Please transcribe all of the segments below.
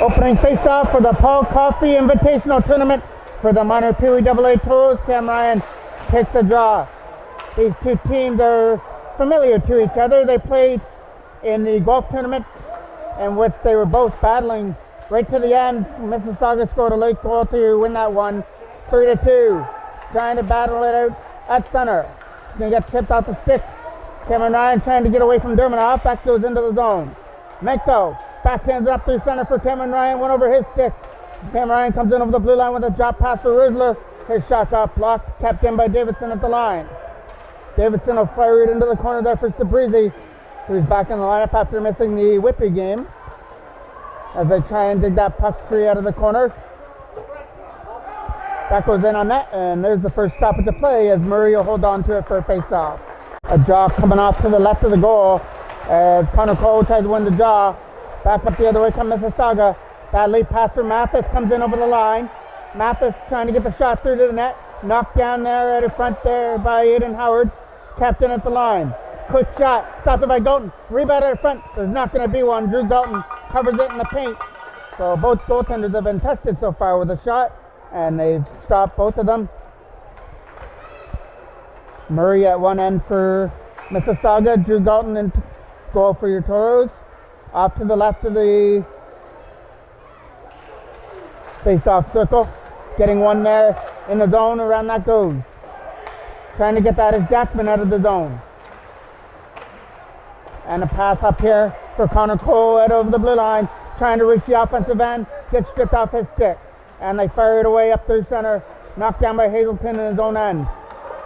Opening face-off for the Paul Coffey Invitational Tournament for the minor Pee AA Toros. Cam Ryan takes the draw. These two teams are familiar to each other. They played in the golf tournament in which they were both battling right to the end. Mississauga scored a late goal to win that one, 3-2. Trying to battle it out at center. He's going to get tipped off the stick. Cameron Ryan trying to get away from Dermot. Back goes into the zone. Menko backhands up through center for Cameron Ryan. Went over his stick. Cameron Ryan comes in over the blue line with a drop pass for Rizzler. His shot got blocked. Kept in by Davidson at the line. Davidson will fire it into the corner there for Sabrizi, who's back in the lineup after missing the Whippy game, as they try and dig that puck free out of the corner. That goes in on net, and there's the first stoppage of play as Murray will hold on to it for a face-off. A draw coming off to the left of the goal as Connor Cole tries to win the draw. Back up the other way comes Mississauga. That lead pass for Mathis comes in over the line. Mathis trying to get the shot through to the net. Knocked down there at the front there by Aiden Howard. Captain at the line. Quick shot. Stopped it by Galton. Rebound at the front. There's not going to be one. Drew Galton covers it in the paint. So both goaltenders have been tested so far with a shot, and they've stopped both of them. Murray at one end for Mississauga. Drew Galton in goal for your Toros. Off to the left of the face-off circle. Getting one there in the zone. Around that goes. Trying to get that is Jackman out of the zone. And a pass up here for Connor Cole out over the blue line. Trying to reach the offensive end. Gets stripped off his stick. And they fire it away up through center. Knocked down by Hazelton in his own end.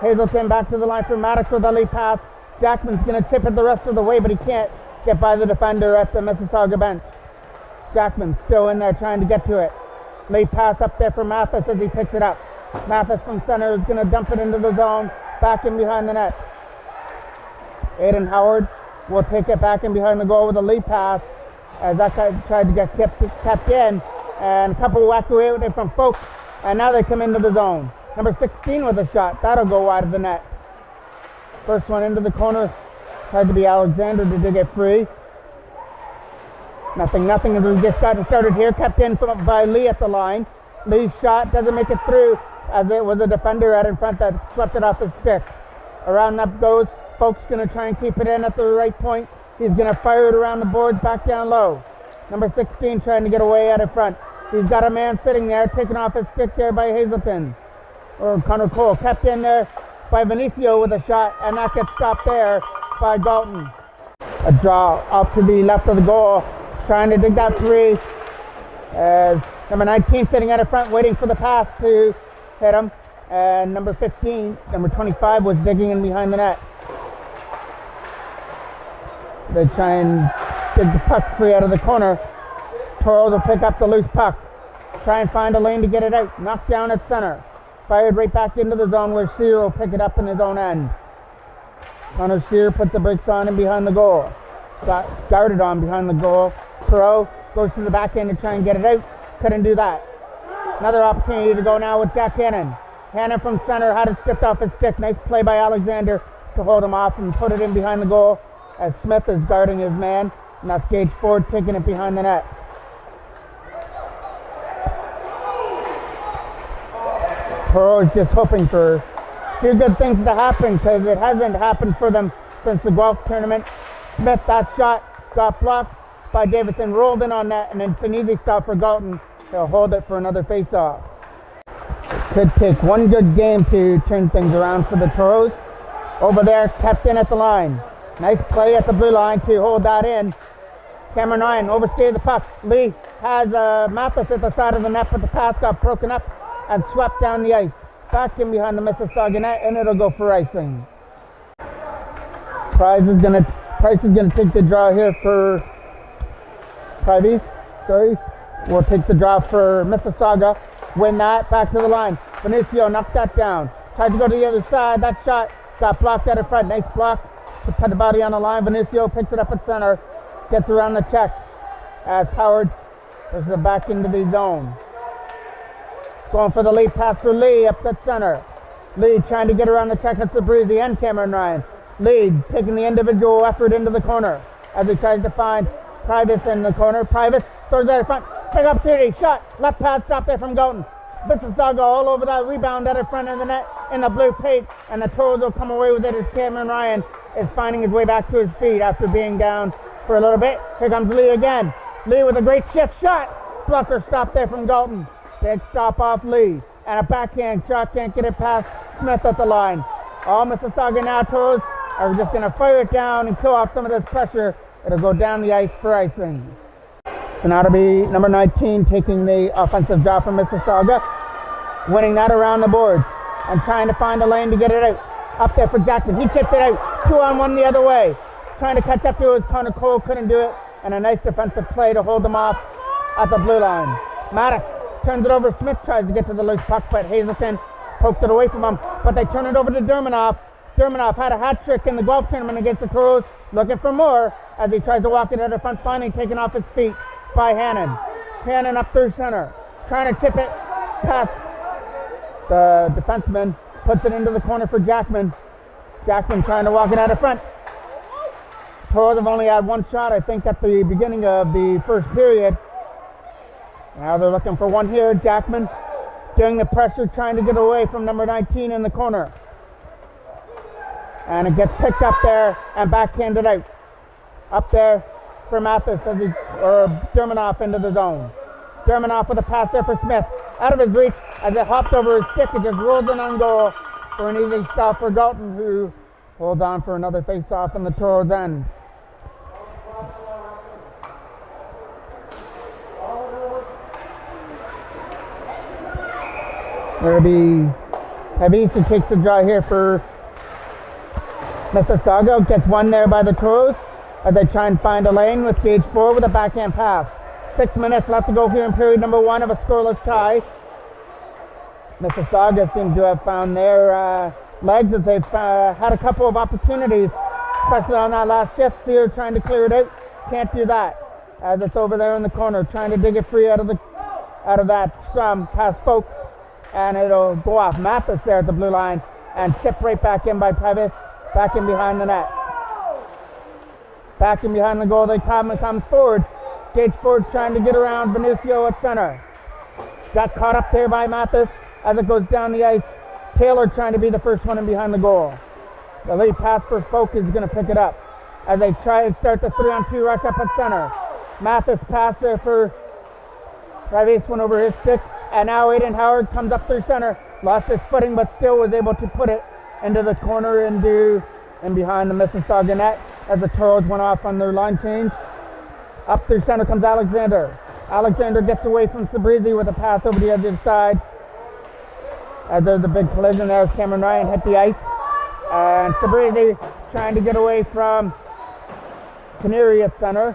Hazelton back to the line for Maddox with a lead pass. Jackman's going to tip it the rest of the way, but he can't get by the defender at the Mississauga bench. Jackman still in there trying to get to it. Lead pass up there for Mathis as he picks it up. Mathis from center is going to dump it into the zone. Back in behind the net. Aiden Howard will take it back in behind the goal with a lead pass as that guy tried to get kept in. And a couple whacked away with it from Folks. And now they come into the zone. Number 16 with a shot. That'll go wide of the net. First one into the corner. Tried to be Alexander to dig it free. Nothing as we just got started here. Kept in by Lee at the line. Lee's shot doesn't make it through as it was a defender out in front that swept it off his stick. Around that goes. Folks going to try and keep it in at the right point. He's going to fire it around the boards back down low. Number 16 trying to get away out in front. He's got a man sitting there taking off his stick there by Hazelton. Or Connor Cole. Kept in there by Vinicio with a shot, and that gets stopped there by Galton. A draw off to the left of the goal. Trying to dig that free as number 19 sitting out in front waiting for the pass to hit him, and number 25 was digging in behind the net. They try and dig the puck free out of the corner. Toros will pick up the loose puck. Try and find a lane to get it out. Knocked down at center. Fired right back into the zone where Shear will pick it up in his own end. Connor Shear put the brakes on in behind the goal. Got guarded on behind the goal. Thoreau goes to the back end to try and get it out. Couldn't do that. Another opportunity to go now with Jack Hannon. Hannon from center had it stripped off his stick. Nice play by Alexander to hold him off and put it in behind the goal as Smith is guarding his man. And that's Gage Ford taking it behind the net. Thoreau is just hoping for a few good things to happen because it hasn't happened for them since the golf tournament. Smith, that shot got blocked by Davidson, rolled in on that, and it's an easy stop for Galton. He'll hold it for another face-off. Could take one good game to turn things around for the Toros. Over there, kept in at the line. Nice play at the blue line to hold that in. Cameron Ryan overskated the puck. Lee has Mathis at the side of the net, but the pass got broken up and swept down the ice. Back in behind the Mississauga net, and it'll go for icing. Price is gonna take the draw here for Price. We'll take the draw for Mississauga. Win that. Back to the line. Vinicio knocked that down. Tried to go to the other side. That shot got blocked out in front. Nice block to put the body on the line. Vinicio picks it up at center. Gets around the check as Howard pushes it back into the zone. Going for the lead pass for Lee up the center. Lee trying to get around the check. It's the Breezy and Cameron Ryan. Lee taking the individual effort into the corner as he tries to find Privates in the corner. Privates throws out in front. Big opportunity, shot, left pad, stop there from Galton. Mississauga all over that rebound at the front of the net in the blue paint, and the Toros will come away with it as Cameron Ryan is finding his way back to his feet after being down for a little bit. Here comes Lee again. Lee with a great shift shot. Blocker stop there from Galton. Big stop off Lee. And a backhand shot, can't get it past Smith at the line. All Mississauga now Toros are just going to fire it down and kill off some of this pressure. It'll go down the ice for icing. So now to be number 19 taking the offensive draw from Mississauga, winning that around the boards and trying to find a lane to get it out. Up there for Jackson. He tipped it out. 2-on-1 the other way. Trying to catch up to his Connor Cole, couldn't do it. And a nice defensive play to hold them off at the blue line. Maddox turns it over. Smith tries to get to the loose puck, but Hazelton poked it away from him. But they turn it over to Dermanoff. Dermanoff had a hat trick in the golf tournament against the Toros, looking for more as he tries to walk it at the front, finally taken off his feet by Hannon. Hannon up through center, trying to tip it past the defenseman, puts it into the corner for Jackman. Jackman trying to walk it out of front. Toros have only had one shot, I think, at the beginning of the first period. Now they're looking for one here. Jackman doing the pressure, trying to get away from number 19 in the corner. And it gets picked up there and backhanded out. Up there for Mathis or Dermanoff into the zone. Dermanoff with a pass there for Smith. Out of his reach as it hopped over his stick. It just rolled in on goal for an easy stop for Galton, who holds on for another face-off in the Toros' end. There'll be Havisi takes the draw here for Mississauga. Gets one there by the Toros as they try and find a lane with Gage 4 with a backhand pass. 6 minutes left to go here in period number 1 of a scoreless tie. Mississauga seems to have found their legs as they've had a couple of opportunities, especially on that last shift. Sear trying to clear it out. Can't do that as it's over there in the corner, trying to dig it free out of that scrum past Folk. And it'll go off Mathis there at the blue line and chip right back in by Previs, back in behind the net. Back in behind the goal, they comes forward. Gage Ford trying to get around Venucio at center. Got caught up there by Mathis as it goes down the ice. Taylor trying to be the first one in behind the goal. The lead pass for Folk is going to pick it up as they try to start the 3-on-2 rush up at center. Mathis pass there for Previs, went over his stick. And now Aiden Howard comes up through center, lost his footing, but still was able to put it into the corner and behind the Mississauga net as the Toros went off on their line change. Up through center comes Alexander. Alexander gets away from Sabrizi with a pass over the other side. As there's a big collision there as Cameron Ryan hit the ice. And Sabrizi trying to get away from Canary at center.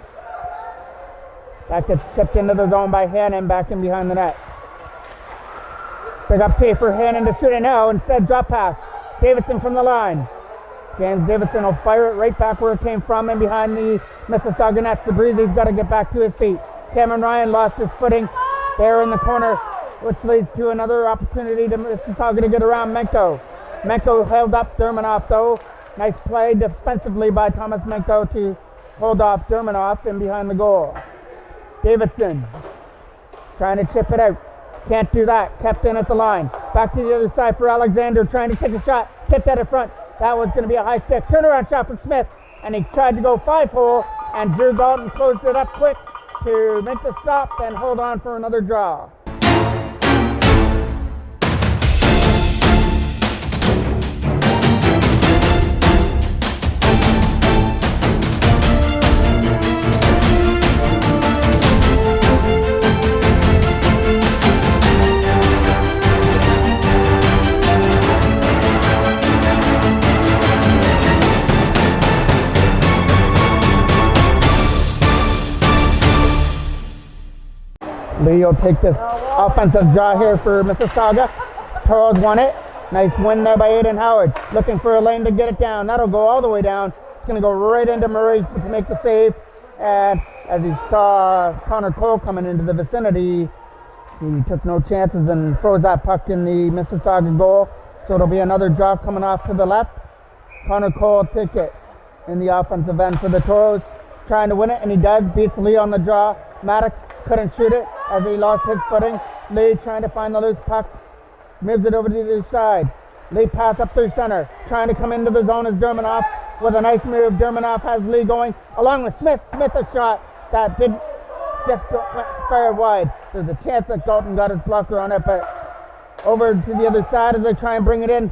That gets chipped into the zone by Hannon back in behind the net. Big up T for Hannon to shoot it now. Instead, drop pass. Davidson from the line. James Davidson will fire it right back where it came from and behind the Mississauga net. Sabrizi's got to get back to his feet. Cameron Ryan lost his footing there in the corner, which leads to another opportunity to Mississauga to get around Menko. Menko held up Dermanoff though. Nice play defensively by Thomas Menko to hold off Dermanoff in behind the goal. Davidson trying to chip it out. Can't do that. Kept in at the line. Back to the other side for Alexander, trying to take a shot. Tipped at the front. That was going to be a high stick. Turnaround shot from Smith. And he tried to go 5-hole. And Drew Galton closed it up quick to make the stop and hold on for another draw. Lee will take this offensive draw here for Mississauga. Toros won it. Nice win there by Aiden Howard. Looking for a lane to get it down. That'll go all the way down. It's going to go right into Murray to make the save. And as he saw Connor Cole coming into the vicinity, he took no chances and throws that puck in the Mississauga goal. So it'll be another draw coming off to the left. Connor Cole will take it in the offensive end for the Toros. Trying to win it, and he does. Beats Lee on the draw. Maddox couldn't shoot it. as he lost his footing. Lee trying to find the loose puck. Moves it over to the other side. Lee pass up through center. Trying to come into the zone is Dermanoff with a nice move. Dermanoff has Lee going along with Smith. Smith a shot that didn't just went far wide. There's a chance that Dalton got his blocker on it, but over to the other side as they try and bring it in.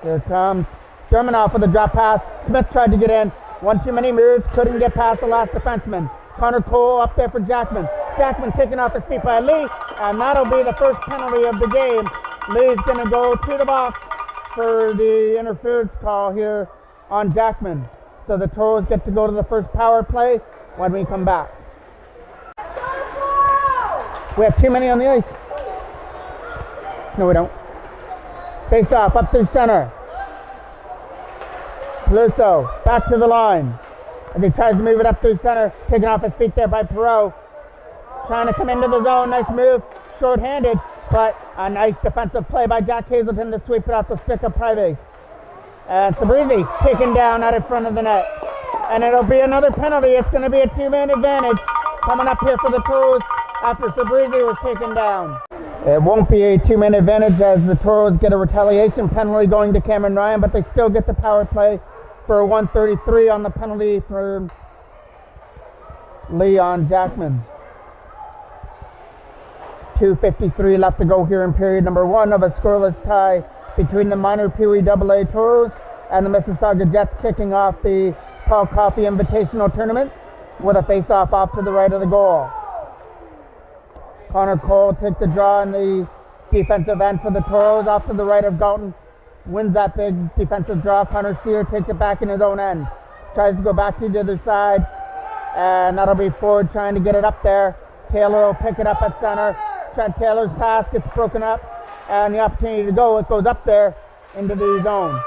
Here comes Dermanoff with a drop pass. Smith tried to get in. One too many moves. Couldn't get past the last defenseman. Connor Cole up there for Jackman. Jackman taken off his feet by Lee, and that'll be the first penalty of the game. Lee's going to go to the box for the interference call here on Jackman. So the Toros get to go to the first power play when we come back. We have too many on the ice. No, we don't. Face off up through center. Peluso back to the line as he tries to move it up through center. Taken off his feet there by Perot. Trying to come into the zone. Nice move. Short-handed, but a nice defensive play by Jack Hazelton to sweep it off the stick of Privace. And Sabrizi taken down out in front of the net. And it'll be another penalty. It's going to be a two-man advantage coming up here for the Toros after Sabrizi was taken down. It won't be a two-man advantage as the Toros get a retaliation penalty going to Cameron Ryan, but they still get the power play for 133 on the penalty for Leon Jackman. 2:53 left to go here in period number one of a scoreless tie between the minor Pee Wee AA Toros and the Mississauga Jets, kicking off the Paul Coffey Invitational Tournament with a face-off off to the right of the goal. Connor Cole takes the draw in the defensive end for the Toros off to the right of Galton. Wins that big defensive draw. Connor Sear takes it back in his own end. Tries to go back to the other side. And that'll be Ford trying to get it up there. Taylor will pick it up at center. Trent Taylor's pass gets broken up. And the opportunity to go, it goes up there into the zone.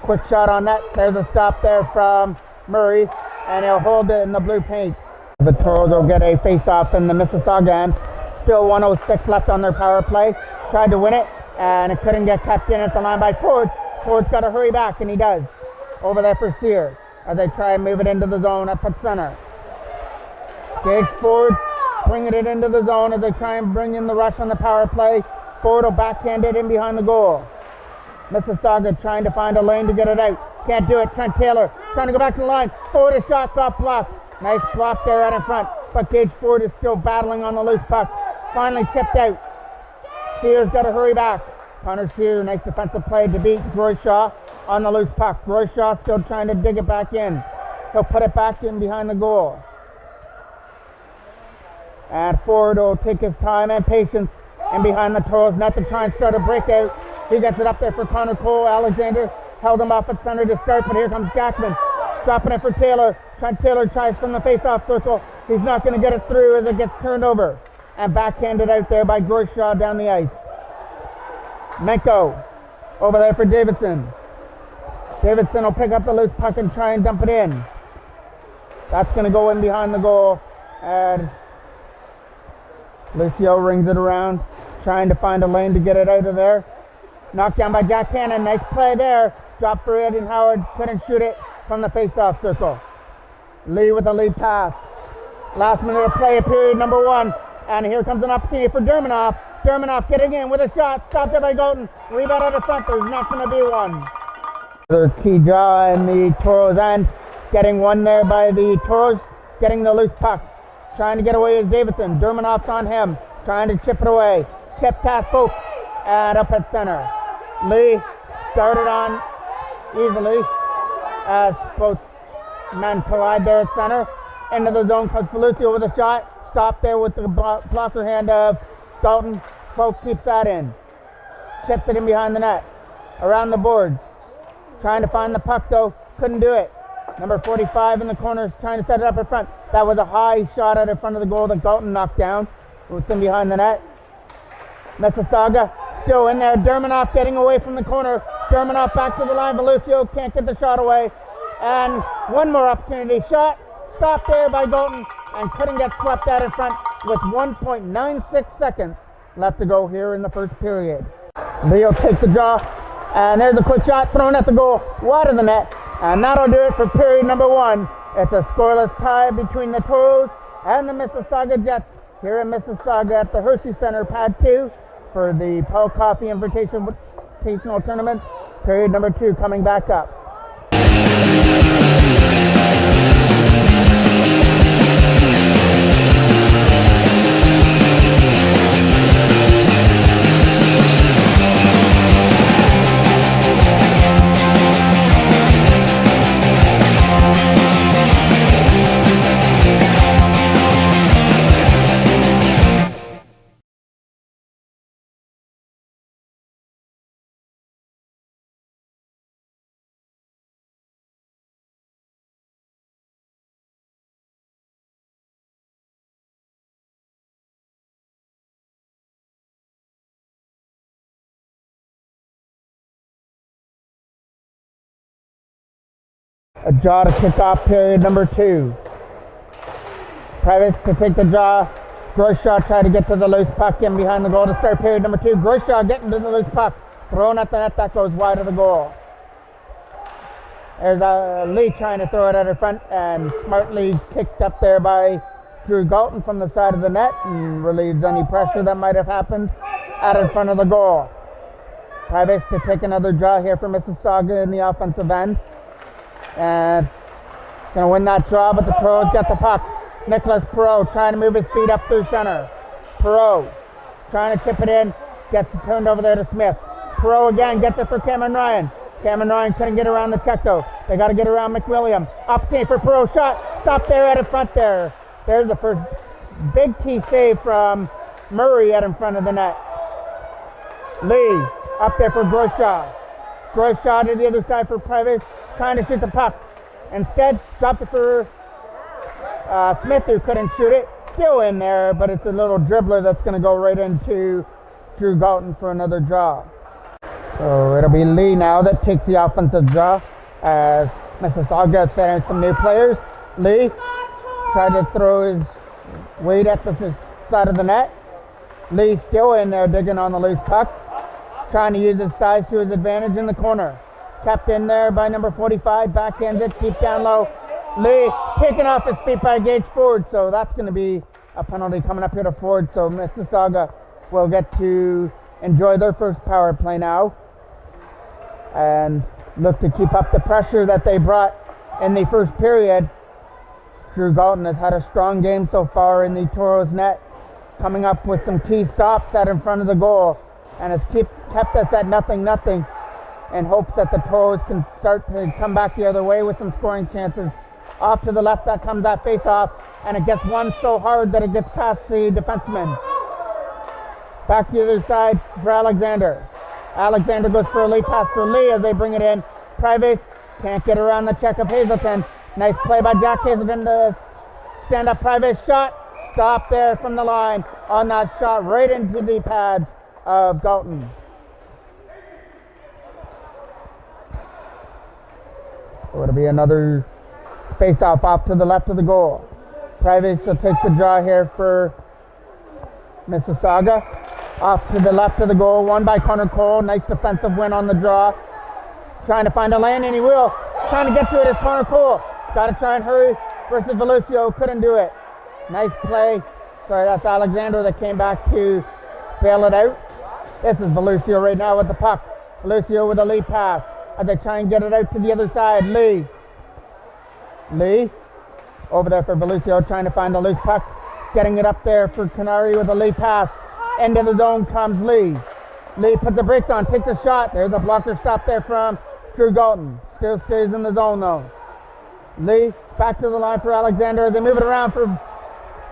Quick shot on net. There's a stop there from Murray. And he'll hold it in the blue paint. The Toros will get a face-off in the Mississauga end. Still 1:06 left on their power play. Tried to win it, and it couldn't get kept in at the line by Ford. Ford's got to hurry back, and he does. Over there for Sear as they try and move it into the zone up at center. Gage Ford bringing it into the zone as they try and bring in the rush on the power play. Ford will backhand it in behind the goal. Mississauga trying to find a lane to get it out. Can't do it. Trent Taylor trying to go back to the line. Ford a shot got blocked. Nice block there out in front. But Gage Ford is still battling on the loose puck. Finally chipped out. Sear's got to hurry back. Connor Sear, nice defensive play to beat Roy Shaw on the loose puck. Roy Shaw still trying to dig it back in. He'll put it back in behind the goal. And Ford will take his time and patience in behind the Toros net to try and start a breakout. He gets it up there for Connor Cole. Alexander held him off at center to start, but here comes Jackman. Dropping it for Taylor. Trent Taylor tries from the face-off circle. He's not going to get it through as it gets turned over. And backhanded out there by Groyshaw down the ice. Menko over there for Davidson. Davidson will pick up the loose puck and try and dump it in. That's going to go in behind the goal. And Lucio rings it around, trying to find a lane to get it out of there. Knocked down by Jack Cannon. Nice play there. Dropped for Eddie Howard. Couldn't shoot it from the face-off circle. Lee with a lead pass. Last minute of play of period number one. And here comes an opportunity for Dermanoff. Dermanoff getting in with a shot. Stopped there by Galton. Rebound out of front. There's not going to be one. The key draw in the Toros end. Getting one there by the Toros. Getting the loose puck. Trying to get away is Davidson. Dermanoff's on him. Trying to chip it away. Chip past Folk. And up at center. Lee started on easily as both men collide there at center. Into the zone comes Felucci with a shot. Stop there with the blocker hand of Dalton. Folk keeps that in. Chips it in behind the net. Around the boards. Trying to find the puck though. Couldn't do it. Number 45 in the corner trying to set it up in front. That was a high shot out in front of the goal that Galton knocked down. It's in behind the net. Mississauga still in there. Dermanoff getting away from the corner. Dermanoff back to the line. Velucio can't get the shot away. And one more opportunity. Shot. Stopped there by Galton and couldn't get swept out in front with 1.96 seconds left to go here in the first period. Leo takes the draw. And there's a quick shot thrown at the goal. Wide of the net. And that'll do it for period number one It's a scoreless tie between the Toros and the Mississauga Jets here in Mississauga at the Hershey Center, Pad 2, for the Paul Coffey Invitational Tournament, period number 2, coming back up. A draw to kick off period number 2. Privates to take the draw. Groyshaw try to get to the loose puck in behind the goal to start period number 2. Groyshaw getting to the loose puck. Thrown at the net, that goes wide of the goal. There's Lee trying to throw it at her front and smartly kicked up there by Drew Galton from the side of the net and relieves any pressure that might have happened out in front of the goal. Privates to take another draw here for Mississauga in the offensive end. And going to win that draw, but the Toros get the puck. Nicholas Perot trying to move his feet up through center. Perot trying to tip it in, gets it turned over there to Smith. Perot again gets it for Cameron Ryan. Cameron Ryan couldn't get around the check though. They got to get around McWilliam. Opportunity for Perot, shot. Stop there at the front there. There's the first big T save from Murray out in front of the net. Lee up there for Groyshaw. Groyshaw to the other side for Privates, trying to shoot the puck. Instead, dropped it for Smith, who couldn't shoot it. Still in there, but it's a little dribbler that's going to go right into Drew Galton for another draw. So it'll be Lee now that takes the offensive draw as Mississauga sent in some new players. Lee tried to throw his weight at the side of the net. Lee still in there digging on the loose puck, trying to use his size to his advantage in the corner. Kept in there by number 45, backhands it deep down low. Lee taken off his feet by Gage Ford, so that's going to be a penalty coming up here to Ford. So Mississauga will get to enjoy their first power play now and look to keep up the pressure that they brought in the first period. Drew Galton has had a strong game so far in the Toros net, coming up with some key stops out in front of the goal, and has kept us at 0-0 in hopes that the Toros can start to come back the other way with some scoring chances. Off to the left, that comes that face-off, and it gets one so hard that it gets past the defenseman. Back to the other side for Alexander. Alexander goes for a lead pass for Lee as they bring it in. Privates can't get around the check of Hazelton. Nice play by Jack Hazelton to stand up. Privates shot. Stop there from the line on that shot right into the pads of Galton. So it'll be another face-off off to the left of the goal. Privates will take the draw here for Mississauga. Off to the left of the goal, won by Connor Cole. Nice defensive win on the draw. Trying to find a lane, and he will. Trying to get to it is Connor Cole. Got to try and hurry versus Velucio. Couldn't do it. Nice play. Sorry, that's Alexander that came back to bail it out. This is Velucio right now with the puck. Velucio with a lead pass as they try and get it out to the other side. Lee over there for Velucio, trying to find a loose puck. Getting it up there for Canary with a lead pass. Into the zone comes Lee. Lee puts the brakes on, takes a shot. There's a blocker stop there from Drew Galton. Still stays in the zone though. Lee back to the line for Alexander. They move it around for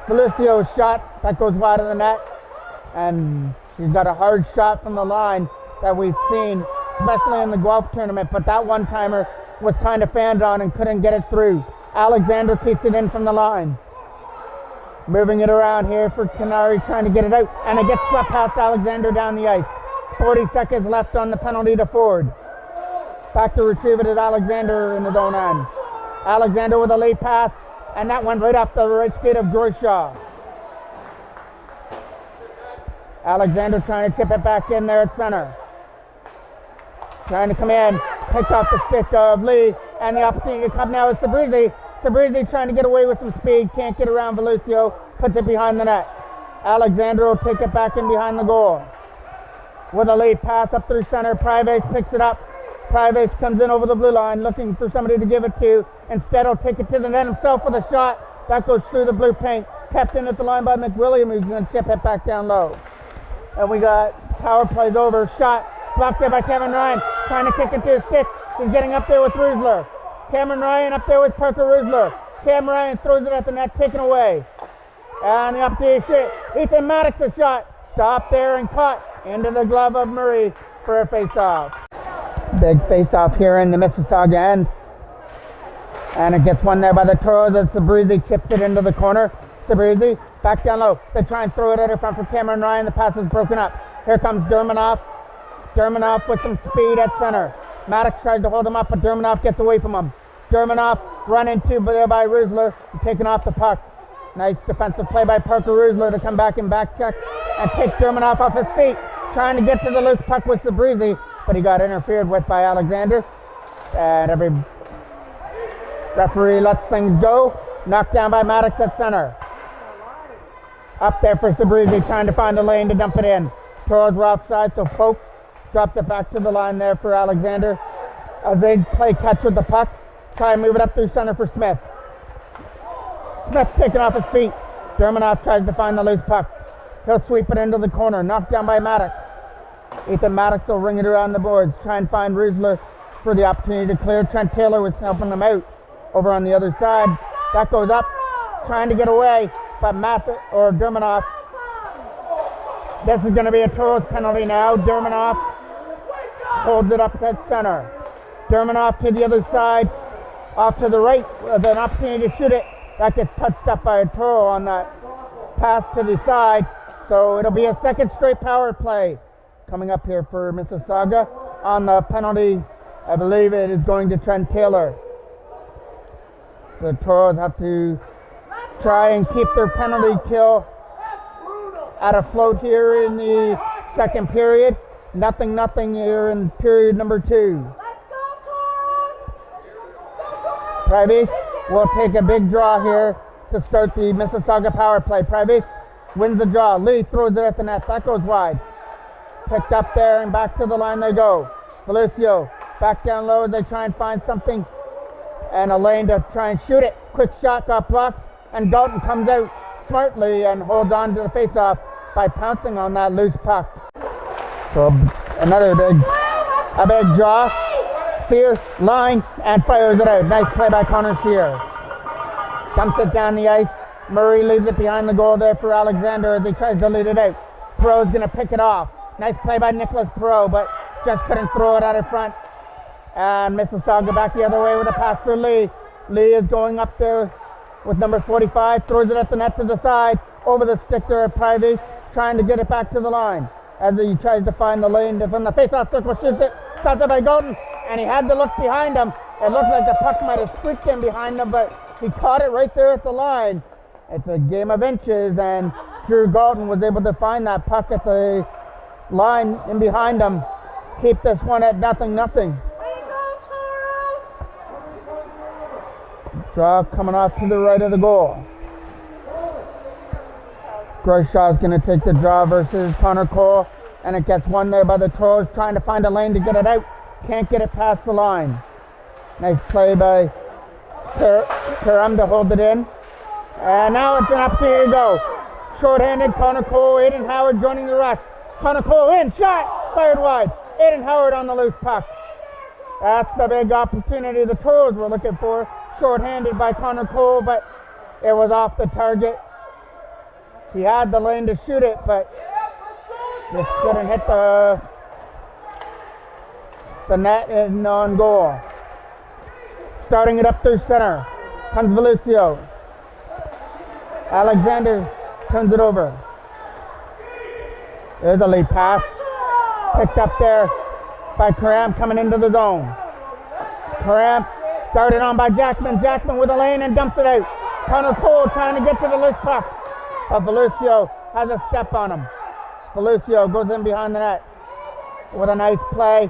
Velucio's shot. That goes wide of the net. And she's got a hard shot from the line that we've seen, especially in the Guelph tournament. But that one-timer was kind of fanned on and couldn't get it through. Alexander keeps it in from the line. Moving it around here for Canary, trying to get it out, and it gets swept past Alexander down the ice. 40 seconds left on the penalty to Ford. Back to retrieve it at Alexander in his own end. Alexander with a late pass, and that went right off the right skate of Groyshaw. Alexander trying to tip it back in there at center. Trying to come in, picked off the stick of Lee, and the opportunity to come now is Sabrizi. Sabrizi trying to get away with some speed, can't get around Velucio, puts it behind the net. Alexander will take it back in behind the goal. With a lead pass up through center, Privace picks it up. Privace comes in over the blue line looking for somebody to give it to. Instead he'll take it to the net himself with a shot. That goes through the blue paint. Kept in at the line by McWilliam, who's going to chip it back down low. And we got power plays over. Shot blocked there by Cameron Ryan. Trying to kick it to his stick. He's getting up there with Rusler. Cameron Ryan up there with Parker Rusler. Cam Ryan throws it at the net, taken away. And the opportunity shoot. Ethan Maddox a shot. Stopped there and caught into the glove of Murray for a face-off. Big face-off here in the Mississauga end. And it gets one there by the Toros as Sabrizi chips it into the corner. Sabrizi back down low. They try and throw it at her front for Cameron Ryan. The pass is broken up. Here comes Dermanoff. Dermanoff with some speed at center. Maddox tries to hold him up, but Dermanoff gets away from him. Dermanoff run into there by Rusler, taking off the puck. Nice defensive play by Parker Rusler to come back and back check and take Dermanoff off his feet. Trying to get to the loose puck with Sabrizi, but he got interfered with by Alexander. And every referee lets things go. Knocked down by Maddox at center. Up there for Sabrizi, trying to find a lane to dump it in. Toros were offside, so Polk dropped it back to the line there for Alexander. As they play catch with the puck, try and move it up through center for Smith. Smith taken off his feet. Dermanoff tries to find the loose puck. He'll sweep it into the corner, knocked down by Maddox. Ethan Maddox will ring it around the boards, try and find Rusler for the opportunity to clear. Trent Taylor was helping them out over on the other side. That goes up, trying to get away, but Dermanoff. This is going to be a Toros penalty now. Dermanoff holds it up at center. Dermanoff to the other side, off to the right with an opportunity to shoot it. That gets touched up by a Toro on that pass to the side. So it'll be a second straight power play coming up here for Mississauga. On the penalty, I believe it is going to Trent Taylor. The Toros have to try and keep their penalty kill at a float here in the second period. Nothing here in period number 2. Privace will take a big draw here to start the Mississauga power play. Privace wins the draw. Lee throws it at the net. That goes wide. Picked up there and back to the line they go. Velucio back down low as they try and find something and a lane to try and shoot it. Quick shot got blocked and Dalton comes out smartly and holds on to the face-off by pouncing on that loose puck. So another big draw. Sear, line, and fires it out. Nice play by Connor Sear. Dumps it down the ice. Murray leaves it behind the goal there for Alexander as he tries to lead it out. Perreault's going to pick it off. Nice play by Nicholas Perreault, but just couldn't throw it out in front. And Mississauga back the other way with a pass for Lee. Lee is going up there with number 45. Throws it at the net to the side. Over the stick there at Privace, trying to get it back to the line. As he tries to find the lane from the face-off circle, shoots it. Stopped it by Dalton. And he had to look behind him. It looked like the puck might have squeaked in behind him, but he caught it right there at the line. It's a game of inches, and Drew Galton was able to find that puck at the line in behind him. Keep this one at 0-0. Draw coming off to the right of the goal. Groshaw's going to take the draw versus Connor Cole, and it gets one there by the Toros, trying to find a lane to get it out. Can't get it past the line. Nice play by Karam to hold it in. And now it's an opportunity to go. Short-handed, Connor Cole, Aiden Howard joining the rush. Connor Cole in, shot, fired wide. Aiden Howard on the loose puck. That's the big opportunity the Toros were looking for. Short-handed by Connor Cole, but it was off the target. He had the lane to shoot it, but just couldn't hit the net and on goal. Starting it up through center comes Velucio. Alexander turns it over. There's a lead pass. Picked up there by Karam coming into the zone. Karam started on by Jackman. Jackman with a lane and dumps it out. Connor Cole trying to get to the loose puck. But Velucio has a step on him. Velucio goes in behind the net with a nice play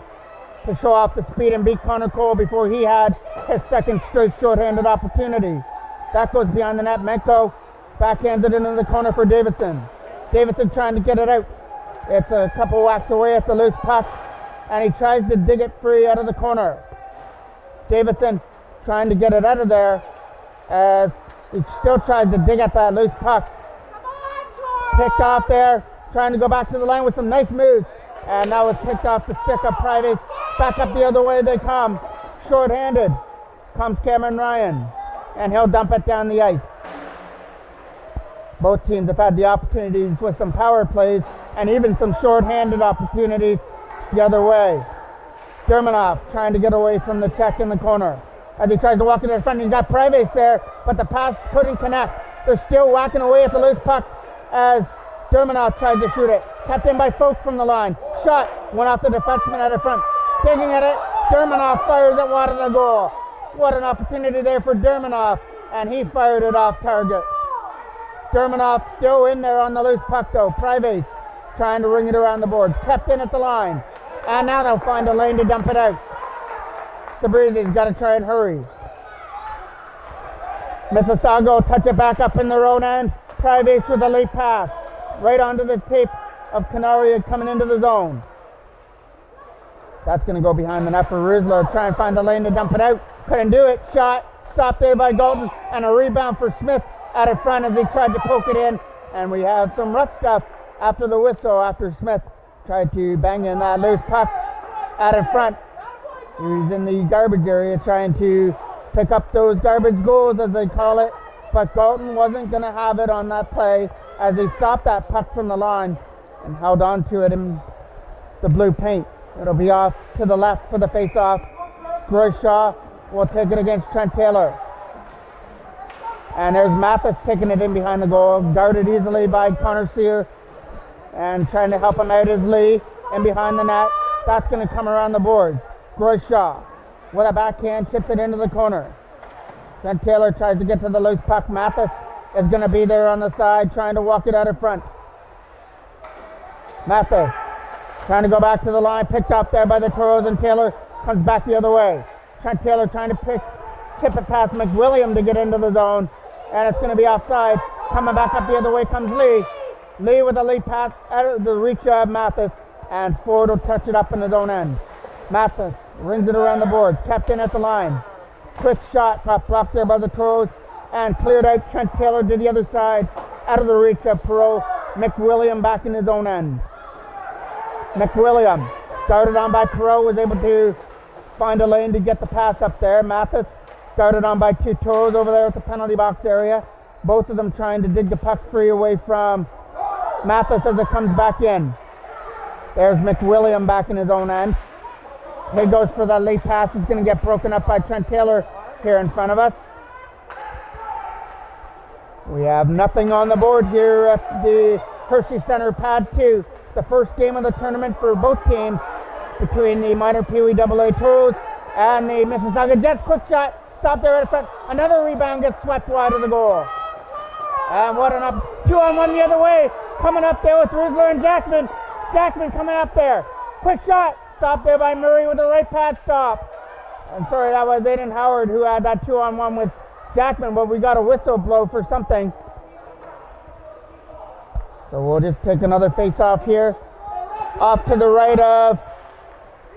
to show off the speed and beat Connor Cole before he had his second straight shorthanded opportunity. That goes behind the net. Menko backhanded into the corner for Davidson. Davidson trying to get it out. It's a couple whacks away at the loose puck, and he tries to dig it free out of the corner. Davidson trying to get it out of there as he still tries to dig at that loose puck. Picked off there, trying to go back to the line with some nice moves, and that was picked off the stick of Privates. Back up the other way they come. Short-handed comes Cameron Ryan, and he'll dump it down the ice. Both teams have had the opportunities with some power plays and even some short-handed opportunities the other way. Dermanoff trying to get away from the check in the corner. As he tries to walk into the front, he's got Privates there, but the pass couldn't connect. They're still whacking away at the loose puck as Dermanoff tried to shoot it. Kept in by Folk from the line. Shot went off the defenseman out of front. Digging at it, Dermanoff fires it wide of the goal. What an opportunity there for Dermanoff, and he fired it off target. Dermanoff still in there on the loose puck though. Privates trying to ring it around the boards. Kept in at the line. And now they'll find a lane to dump it out. Sabrizi's got to try and hurry. Mississauga will touch it back up in their own end. Privates with a late pass. Right onto the tape of Canaria coming into the zone. That's going to go behind the net for Rizla. Try and find a lane to dump it out. Couldn't do it. Shot. Stopped there by Galton. And a rebound for Smith out in front as he tried to poke it in. And we have some rough stuff after the whistle after Smith tried to bang in that loose puck out in front. He's in the garbage area trying to pick up those garbage goals as they call it. But Galton wasn't going to have it on that play as he stopped that puck from the line and held on to it in the blue paint. It'll be off to the left for the face-off. Groyshaw will take it against Trent Taylor. And there's Mathis taking it in behind the goal. Guarded easily by Connor Sear. And trying to help him out is Lee in behind the net. That's going to come around the boards. Groyshaw with a backhand chips it into the corner. Trent Taylor tries to get to the loose puck. Mathis is going to be there on the side trying to walk it out in front. Mathis trying to go back to the line. Picked up there by the Toros, and Taylor comes back the other way. Trent Taylor trying to tip it past McWilliam to get into the zone. And it's going to be offside. Coming back up the other way comes Lee. Lee with a lead pass out of the reach of Mathis, and Ford will touch it up in his own end. Mathis rings it around the boards, kept in at the line. Quick shot, got blocked there by the Toros, and cleared out. Trent Taylor to the other side, out of the reach of Perot. McWilliam back in his own end. McWilliam, started on by Perot, was able to find a lane to get the pass up there. Mathis, started on by two Toros over there at the penalty box area. Both of them trying to dig the puck free away from Mathis as it comes back in. There's McWilliam back in his own end. He goes for that late pass. It's going to get broken up by Trent Taylor here in front of us. We have nothing on the board here at the Hershey Center Pad 2. The first game of the tournament for both teams between the minor Pee Wee AA Toros and the Mississauga Jets. Quick shot. Stop there at the front. Another rebound gets swept wide of the goal. And what an up. 2-on-1 the other way. Coming up there with Rizler and Jackman. Jackman coming up there. Quick shot. Stopped there by Murray with the right pad stop. I'm sorry, that was Aiden Howard who had that 2-on-1 with Jackman, but we got a whistle blow for something. So we'll just take another face off here. Off to the right of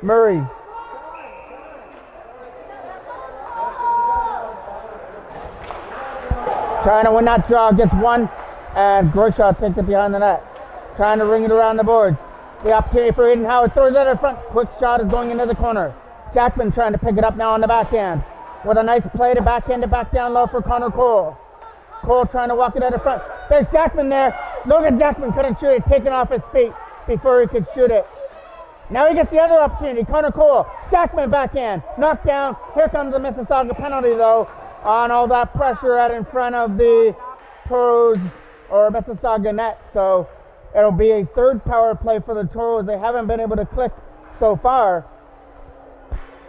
Murray. Trying to win that draw, gets one, and Groyshaw takes it behind the net. Trying to ring it around the board. The opportunity for Aiden Howard, throws it in front. Quick shot is going into the corner. Jackman trying to pick it up now on the backhand. With a nice play to backhand it back down low for Connor Cole. Cole trying to walk it out in front. There's Jackman there. Logan Jackman couldn't shoot it, taken off his feet before he could shoot it. Now he gets the other opportunity. Connor Cole, Jackman backhand, knocked down. Here comes the Mississauga penalty though, on all that pressure out in front of the Toros or Mississauga net. So it'll be a third power play for the Toros. They haven't been able to click so far.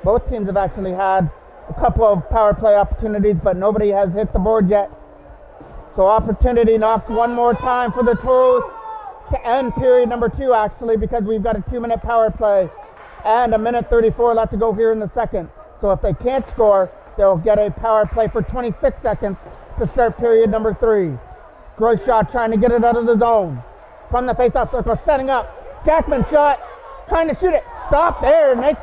Both teams have actually had a couple of power play opportunities, but nobody has hit the board yet. So opportunity knocked one more time for the Toros to end period number 2 actually, because we've got a 2-minute power play and a minute 34 left to go here in the second. So if they can't score, They'll get a power play for 26 seconds to start period number 3. Groshot trying to get it out of the zone. From the face-off circle, setting up. Jackman shot, trying to shoot it. Stop there. Nice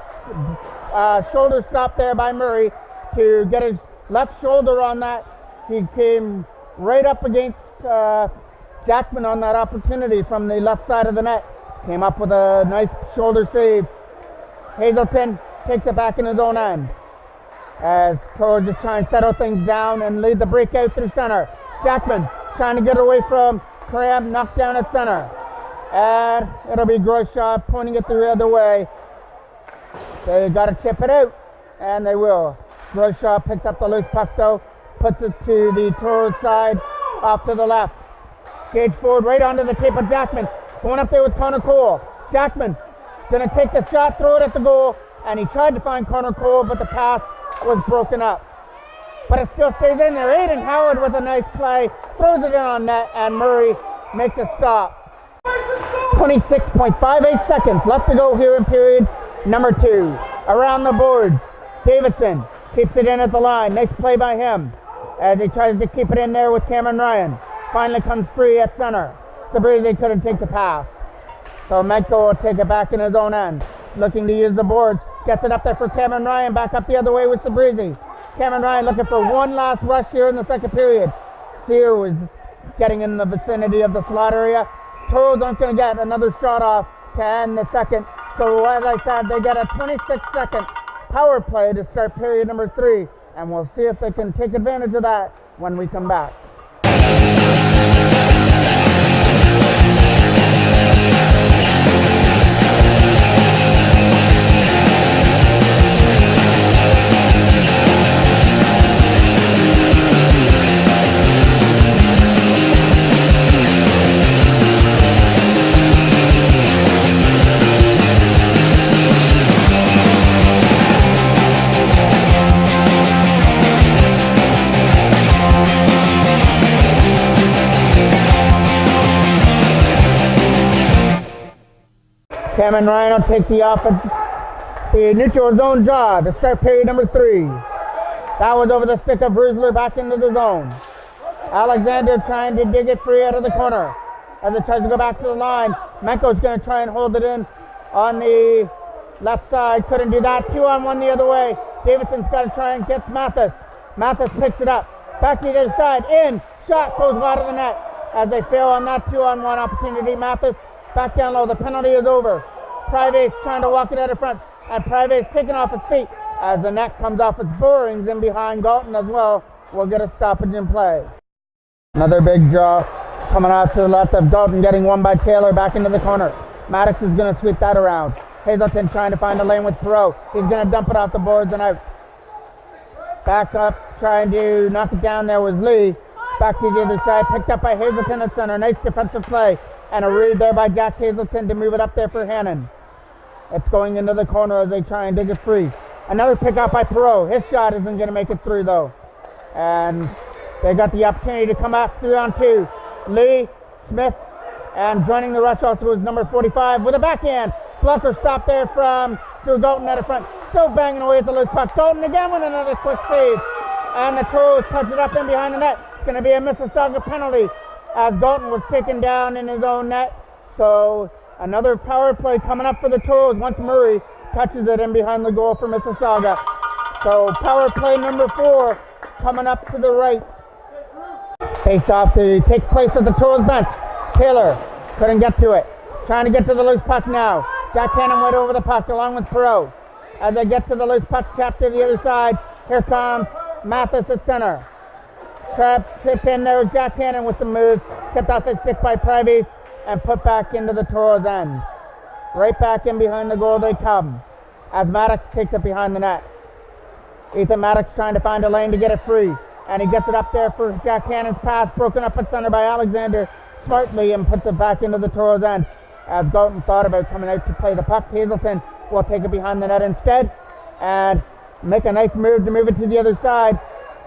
shoulder stop there by Murray to get his left shoulder on that. He came right up against Jackman on that opportunity from the left side of the net. Came up with a nice shoulder save. Hazelton takes it back in his own end. As Toros just trying to settle things down and lead the breakout through center. Jackman trying to get away from Cram, knocked down at center. And it'll be Groshot pointing it the other way. They got to tip it out, and they will. Groshot picks up the loose puck though, puts it to the Toros side, off to the left. Gage forward right onto the tape of Jackman. Going up there with Connor Cole. Jackman going to take the shot, throw it at the goal, and he tried to find Connor Cole, but the pass was broken up. But it still stays in there. Aiden Howard with a nice play, throws it in on net, and Murray makes a stop. 26.58 seconds left to go here in period number 2. Around the boards, Davidson keeps it in at the line. Nice play by him as he tries to keep it in there with Cameron Ryan. Finally comes free at center. Sabrizi couldn't take the pass. So Menko will take it back in his own end. Looking to use the boards. Gets it up there for Cameron Ryan. Back up the other way with Sabrizi. Cameron Ryan looking for one last rush here in the second period. Sear is getting in the vicinity of the slot area. Toros aren't going to get another shot off to end the second. So as I said, they get a 26-second power play to start period number 3. And we'll see if they can take advantage of that when we come back. Cameron Ryan will take the offense, the neutral zone draw to start period number 3. That was over the stick of Rusler back into the zone. Alexander trying to dig it free out of the corner. As it tries to go back to the line, Menko's going to try and hold it in on the left side. Couldn't do that. 2-on-1 the other way. Davidson's got to try and get Mathis. Mathis picks it up. Back to the other side. In. Shot goes wide of the net. As they fail on that 2-on-1 opportunity, Mathis back down low. The penalty is over. Private's trying to walk it out of front. And Private's taken off his feet as the net comes off its borings in behind Galton as well. We'll get a stoppage in play. Another big draw coming out to the left of Galton, getting one by Taylor back into the corner. Maddox is going to sweep that around. Hazelton trying to find a lane with Perot. He's going to dump it off the boards and out. Back up, trying to knock it down there was Lee. Back to the other side, picked up by Hazelton at center. Nice defensive play. And a read there by Jack Hazelton to move it up there for Hannon. It's going into the corner as they try and dig it free. Another pick up by Perot. His shot isn't going to make it through though. And they got the opportunity to come up 3-on-2. Lee, Smith, and joining the rush also was number 45 with a backhand. Blocker stop there from Drew Galton at the front. Still banging away at the loose puck. Galton again with another quick save. And the Toros touch it up in behind the net. It's going to be a Mississauga penalty as Galton was taken down in his own net. So another power play coming up for the Toros once Murray touches it in behind the goal for Mississauga. So power play number 4 coming up to the right. Face off to take place at the Toros bench. Taylor couldn't get to it. Trying to get to the loose puck now. Jack Cannon went over the puck along with Perot. As they get to the loose puck, tap to the other side. Here comes Mathis at center. Trip in there with Jack Cannon with some moves. Kept off his stick by Privates and put back into the Toros end. Right back in behind the goal they come. As Maddox takes it behind the net. Ethan Maddox trying to find a lane to get it free. And he gets it up there for Jack Cannon's pass. Broken up at center by Alexander smartly and puts it back into the Toros end. As Galton thought about coming out to play the puck, Hazelton will take it behind the net instead. And make a nice move to move it to the other side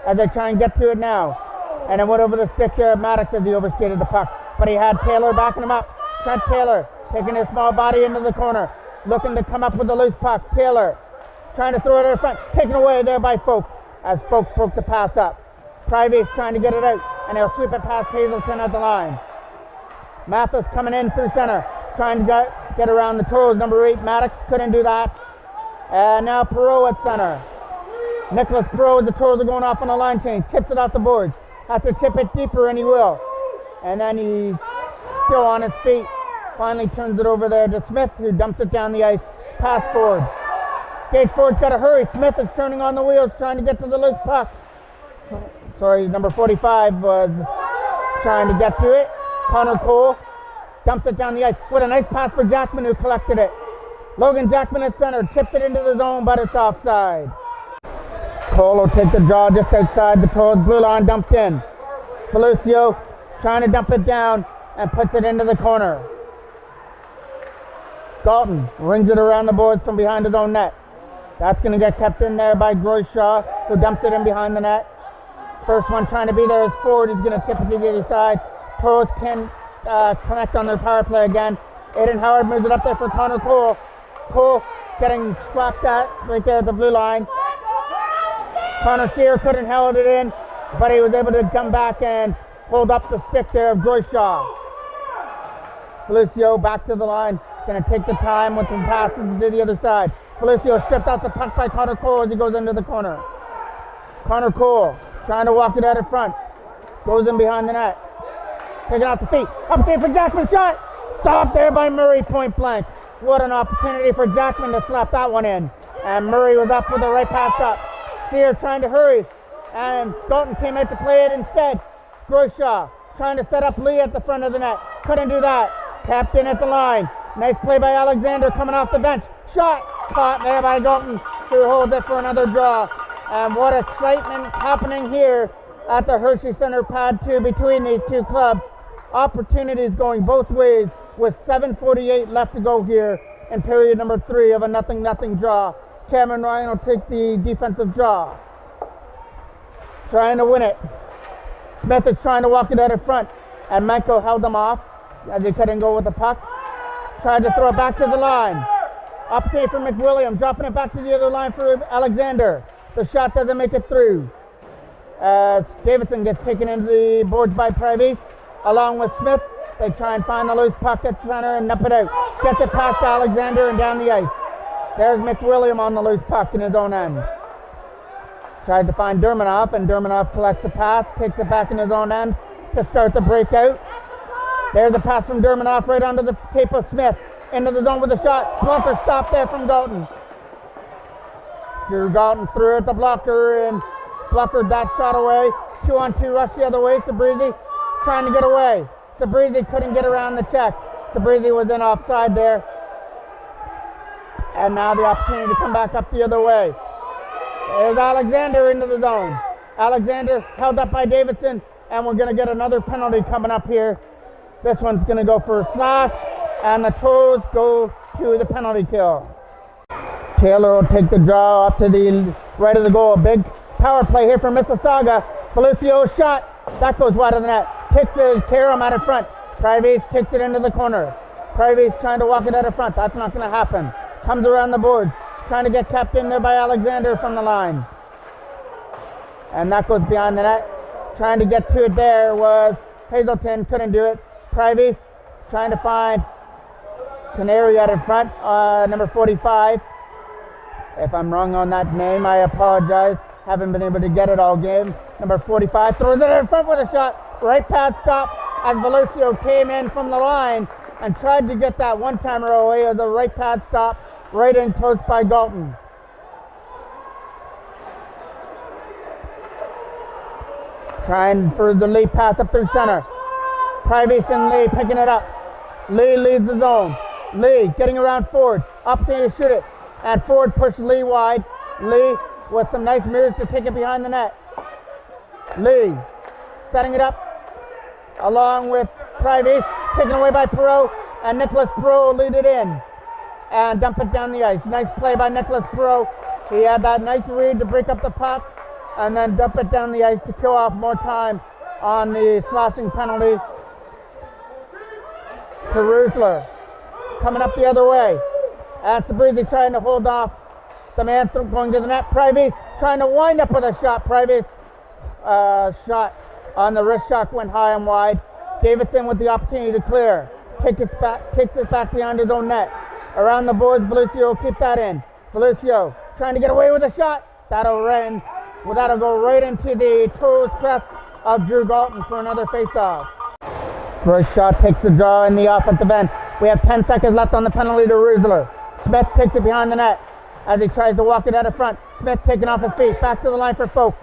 as they try and get to it now. And it went over the stick there of Maddox as he overskated the puck. But he had Taylor backing him up. Trent Taylor taking his small body into the corner. Looking to come up with the loose puck. Taylor trying to throw it in front. Taken away there by Folk. as folks broke the pass up. Private's trying to get it out, and he'll sweep it past Hazelton at the line. Mathis coming in through center, trying to get around the Toros. Number 8, Maddox, couldn't do that. And now Perot at center. Nicholas Perot, the Toros are going off on a line change. Chips it off the boards. Has to chip it deeper, and he will. And then he's still on his feet. Finally turns it over there to Smith, who dumps it down the ice. Pass forward. Gage Ford's got to hurry. Smith is turning on the wheels, trying to get to the loose puck. Sorry, number 45 was trying to get to it. Connor Cole dumps it down the ice with a nice pass for Jackman, who collected it. Logan Jackman at center, chipped it into the zone, but it's offside. Cole will take the draw just outside the Toros blue line, dumped in. Felicio trying to dump it down and puts it into the corner. Galton rings it around the boards from behind his own net. That's going to get kept in there by Groyshaw, who dumps it in behind the net. First one trying to be there is Ford, who's going to tip it to the other side. Toros can connect on their power play again. Aiden Howard moves it up there for Connor Cole. Cole getting slapped at right there at the blue line. Connor Shearer couldn't hold it in, but he was able to come back and hold up the stick there of Groyshaw. Felicio back to the line. Going to take the time with some passes to the other side. Felicio stripped out the puck by Connor Cole as he goes into the corner. Connor Cole trying to walk it out in front. Goes in behind the net. Taking out the feet. Up there for Jackman. Shot. Stopped there by Murray, point blank. What an opportunity for Jackman to slap that one in. And Murray was up with the right pass up. Sear trying to hurry. And Dalton came out to play it instead. Groyshaw trying to set up Lee at the front of the net. Couldn't do that. Tapped in at the line. Nice play by Alexander coming off the bench. Shot. Caught there by Dalton, who holds it for another draw. And what excitement happening here at the Hershey Center Pad 2 between these two clubs. Opportunities going both ways with 7:48 left to go here in period number 3 of a 0-0 draw. Cameron Ryan will take the defensive draw. Trying to win it. Smith is trying to walk it out in front, and Manko held him off as he couldn't go with the puck. Tried to throw it back to the line. Opportunity for McWilliam, dropping it back to the other line for Alexander. The shot doesn't make it through. As Davidson gets taken into the boards by Privace, along with Smith. They try and find the loose puck at center and nip it out. Gets it past Alexander and down the ice. There's McWilliam on the loose puck in his own end. Tried to find Dermanoff, and Dermanoff collects the pass, takes it back in his own end to start the breakout. There's a pass from Dermanoff right onto the tape of Smith. Into the zone with a shot. Blocker stopped there from Dalton. Drew Dalton threw at the blocker and blockered that shot away. 2-on-2 rush the other way. Sabrizi trying to get away. Sabrizi couldn't get around the check. Sabrizi was in offside there. And now the opportunity to come back up the other way. There's Alexander into the zone. Alexander held up by Davidson, and we're going to get another penalty coming up here. This one's going to go for a slash, and the Toros go to the penalty kill. Taylor will take the draw up to the right of the goal. Big power play here for Mississauga. Felicio's shot. That goes wide of the net. Kicks it, Karam out in front. Privace kicks it into the corner. Privace trying to walk it out in front. That's not going to happen. Comes around the boards. Trying to get kept in there by Alexander from the line. And that goes behind the net. Trying to get to it there was Hazelton. Couldn't do it. Privace trying to find Canary out in front. Number 45. If I'm wrong on that name, I apologize. Haven't been able to get it all game. Number 45 throws it in front with a shot. Right pad stop as Velocio came in from the line and tried to get that one-timer away as a right pad stop right in close by Galton. Trying for the Lee pass up through center. Privace and Lee picking it up. Lee leads the zone. Lee getting around Ford. Up there to shoot it. And Ford pushed Lee wide. Lee with some nice moves to take it behind the net. Lee setting it up along with Privace. Taken away by Perot. And Nicholas Perot will lead it in. And dump it down the ice. Nice play by Nicholas Perot. He had that nice read to break up the puck. And then dump it down the ice to kill off more time on the slashing penalty. Perusler coming up the other way. And Sabrizi trying to hold off the man going to the net. Privace trying to wind up with a shot. Private's shot on the wrist shot went high and wide. Davidson with the opportunity to clear. Kicks it back behind his own net. Around the boards, Valencia will keep that in. Valencia trying to get away with a shot. That'll go right into the Toros press of Drew Galton for another face-off. First shot takes the draw in the offensive end. We have 10 seconds left on the penalty to Rusler. Smith takes it behind the net as he tries to walk it out of front. Smith taking off his feet. Back to the line for Folk.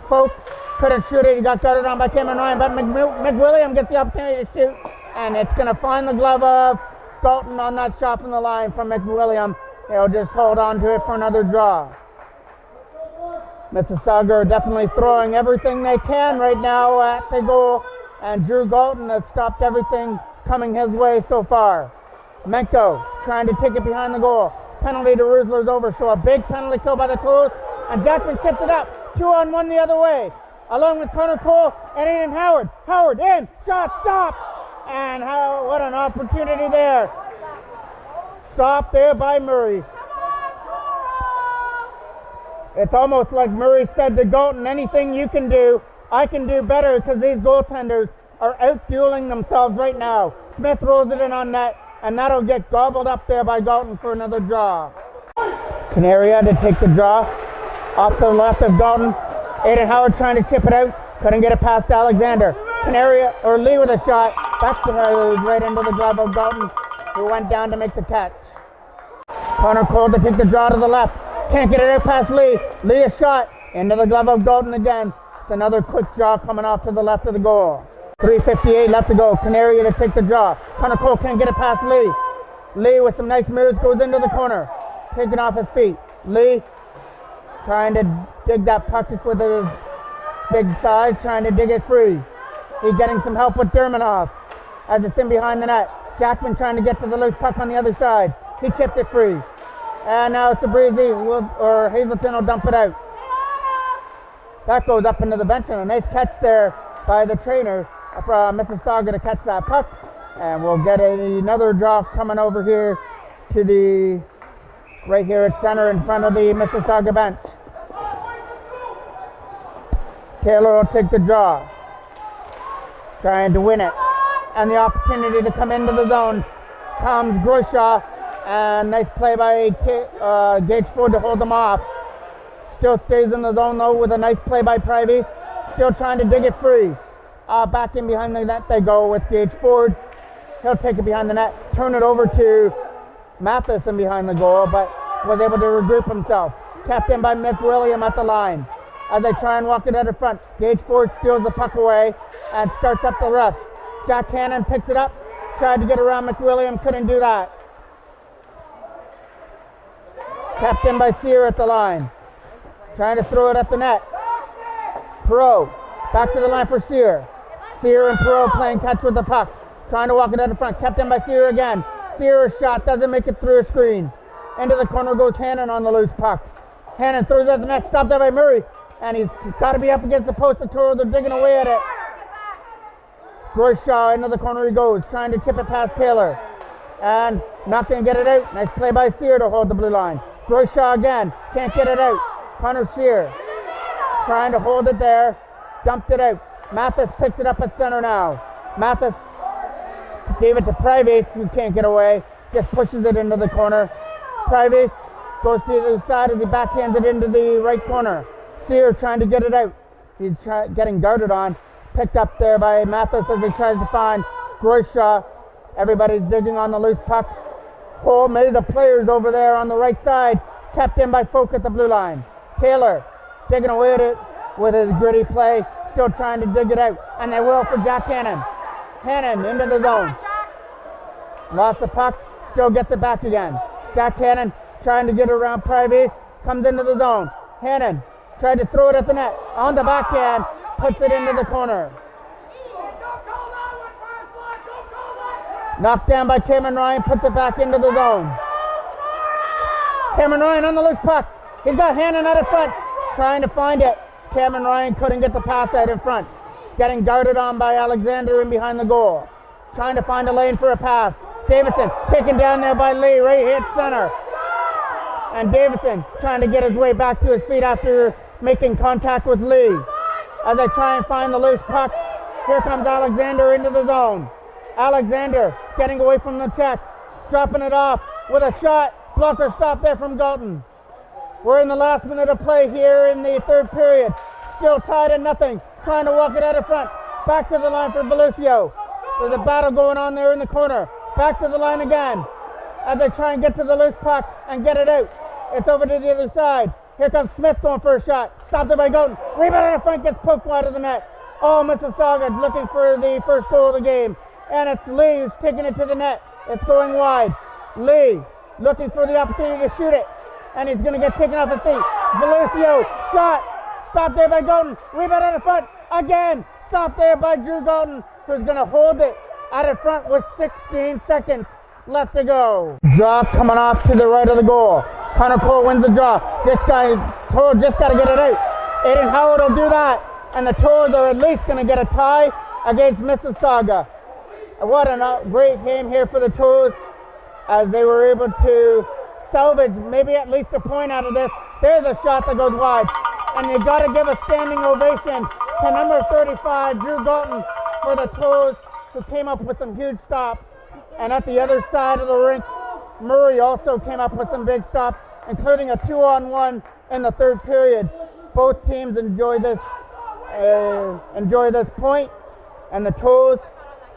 Folk couldn't shoot it. He got guarded on by Cameron Ryan, but McWilliam gets the opportunity to shoot, and it's going to find the glove of Galton on that shot from the line from McWilliam. He'll just hold on to it for another draw. Mississauga are definitely throwing everything they can right now at the goal, and Drew Galton has stopped everything coming his way so far. Menko trying to take it behind the goal. Penalty to Rusler's over, so a big penalty kill by the Toros, and Jackman tipped it up. 2-on-1 the other way, along with Connor Cole and Aiden Howard. Howard in, shot, stop, and what an opportunity there. Stop there by Murray. It's almost like Murray said to Galton, anything you can do, I can do better, because these goaltenders are out-dueling themselves right now. Smith rolls it in on net, and that'll get gobbled up there by Galton for another draw. Canaria to take the draw. Off to the left of Galton. Aiden Howard trying to chip it out. Couldn't get it past Alexander. Canaria, or Lee with a shot. Back to her, right into the glove of Galton, who went down to make the catch. Connor Cole to take the draw to the left. Can't get it out past Lee. Lee a shot into the glove of Galton again. It's another quick draw coming off to the left of the goal. 3:58 left to go. Canaria to take the draw. Connor Cole can't get it past Lee. Lee with some nice moves goes into the corner. Taking off his feet. Lee trying to dig that puck with his big size, trying to dig it free. He's getting some help with Dermanoff as it's in behind the net. Jackman trying to get to the loose puck on the other side. He chipped it free. And now Sabrizi or Hazelton will dump it out. That goes up into the bench, and a nice catch there by the trainer from Mississauga to catch that puck. And we'll get another draw coming over here to the right here at center in front of the Mississauga bench. Taylor will take the draw, trying to win it. And the opportunity to come into the zone comes Groshaw. And nice play by Gage Ford to hold them off. Still stays in the zone though with a nice play by Privacy. Still trying to dig it free. Back in behind the net they go with Gage Ford. He'll take it behind the net, turn it over to Matheson behind the goal, but was able to regroup himself. Kept in by McWilliam at the line. As they try and walk it out of front, Gage Ford steals the puck away and starts up the rush. Jack Cannon picks it up, tried to get around McWilliam, couldn't do that. Kept in by Sear at the line. Trying to throw it at the net. Perot. Back to the line for Sear. Sear and Perot playing catch with the puck. Trying to walk it out in front. Kept in by Sear again. Sear's shot doesn't make it through a screen. Into the corner goes Hannon on the loose puck. Hannon throws it at the net. Stopped there by Murray. And he's got to be up against the post. The Toros are digging away at it. Groshaw into the corner he goes. Trying to chip it past Taylor. And not going to get it out. Nice play by Sear to hold the blue line. Groshaw again, can't get it out. Connor Shear trying to hold it there, dumped it out. Mathis picks it up at center now. Mathis gave it to Privacy, who can't get away, just pushes it into the corner. Privacy goes to the other side as he backhands it into the right corner. Sear trying to get it out. He's getting guarded on. Picked up there by Mathis as he tries to find Groshaw. Everybody's digging on the loose puck. Cole made the players over there on the right side, kept in by Folk at the blue line. Taylor digging away at it with his gritty play, still trying to dig it out, and they will for Jack Hannon. Hannon into the zone. Lost the puck, still gets it back again. Jack Hannon trying to get around Privacy, comes into the zone. Hannon tried to throw it at the net, on the backhand, puts it into the corner. Knocked down by Cameron Ryan, puts it back into the zone. Cameron Ryan on the loose puck. He's got Hannon out in front, trying to find it. Cameron Ryan couldn't get the pass out in front. Getting guarded on by Alexander in behind the goal. Trying to find a lane for a pass. Davidson taken down there by Lee, right hit center. And Davison trying to get his way back to his feet after making contact with Lee. As they try and find the loose puck, here comes Alexander into the zone. Alexander getting away from the check, dropping it off with a shot. Blocker stop there from Galton. We're in the last minute of play here in the third period. Still tied at nothing. Trying to walk it out of front. Back to the line for Belucio. There's a battle going on there in the corner. Back to the line again as they try and get to the loose puck and get it out. It's over to the other side. Here comes Smith going for a shot. Stopped it by Galton. Rebound out of front, gets poked wide of the net. Oh, Mississauga looking for the first goal of the game. And it's Lee who's taking it to the net. It's going wide. Lee looking for the opportunity to shoot it. And he's going to get taken off his feet. Belucio, shot. Stopped there by Galton. Rebound out of front. Again. Stopped there by Drew Galton, who's going to hold it out of front with 16 seconds left to go. Draw coming off to the right of the goal. Connor Cole wins the draw. This guy, Toros, just got to get it out. Aiden Howard will do that. And the Toros are at least going to get a tie against Mississauga. What a great game here for the Toros as they were able to salvage maybe at least a point out of this. There's a shot that goes wide. And you got to give a standing ovation to number 35, Drew Galton, for the Toros, who came up with some huge stops. And at the other side of the rink, Murray also came up with some big stops, including a 2-on-1 in the third period. Both teams enjoy this point, and the Toros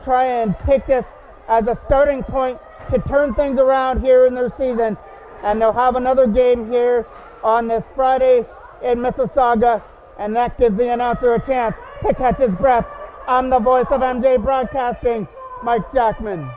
try and take this as a starting point to turn things around here in their season. And they'll have another game here on this Friday in Mississauga, and that gives the announcer a chance to catch his breath. I'm the voice of MJ Broadcasting, Mike Jackman.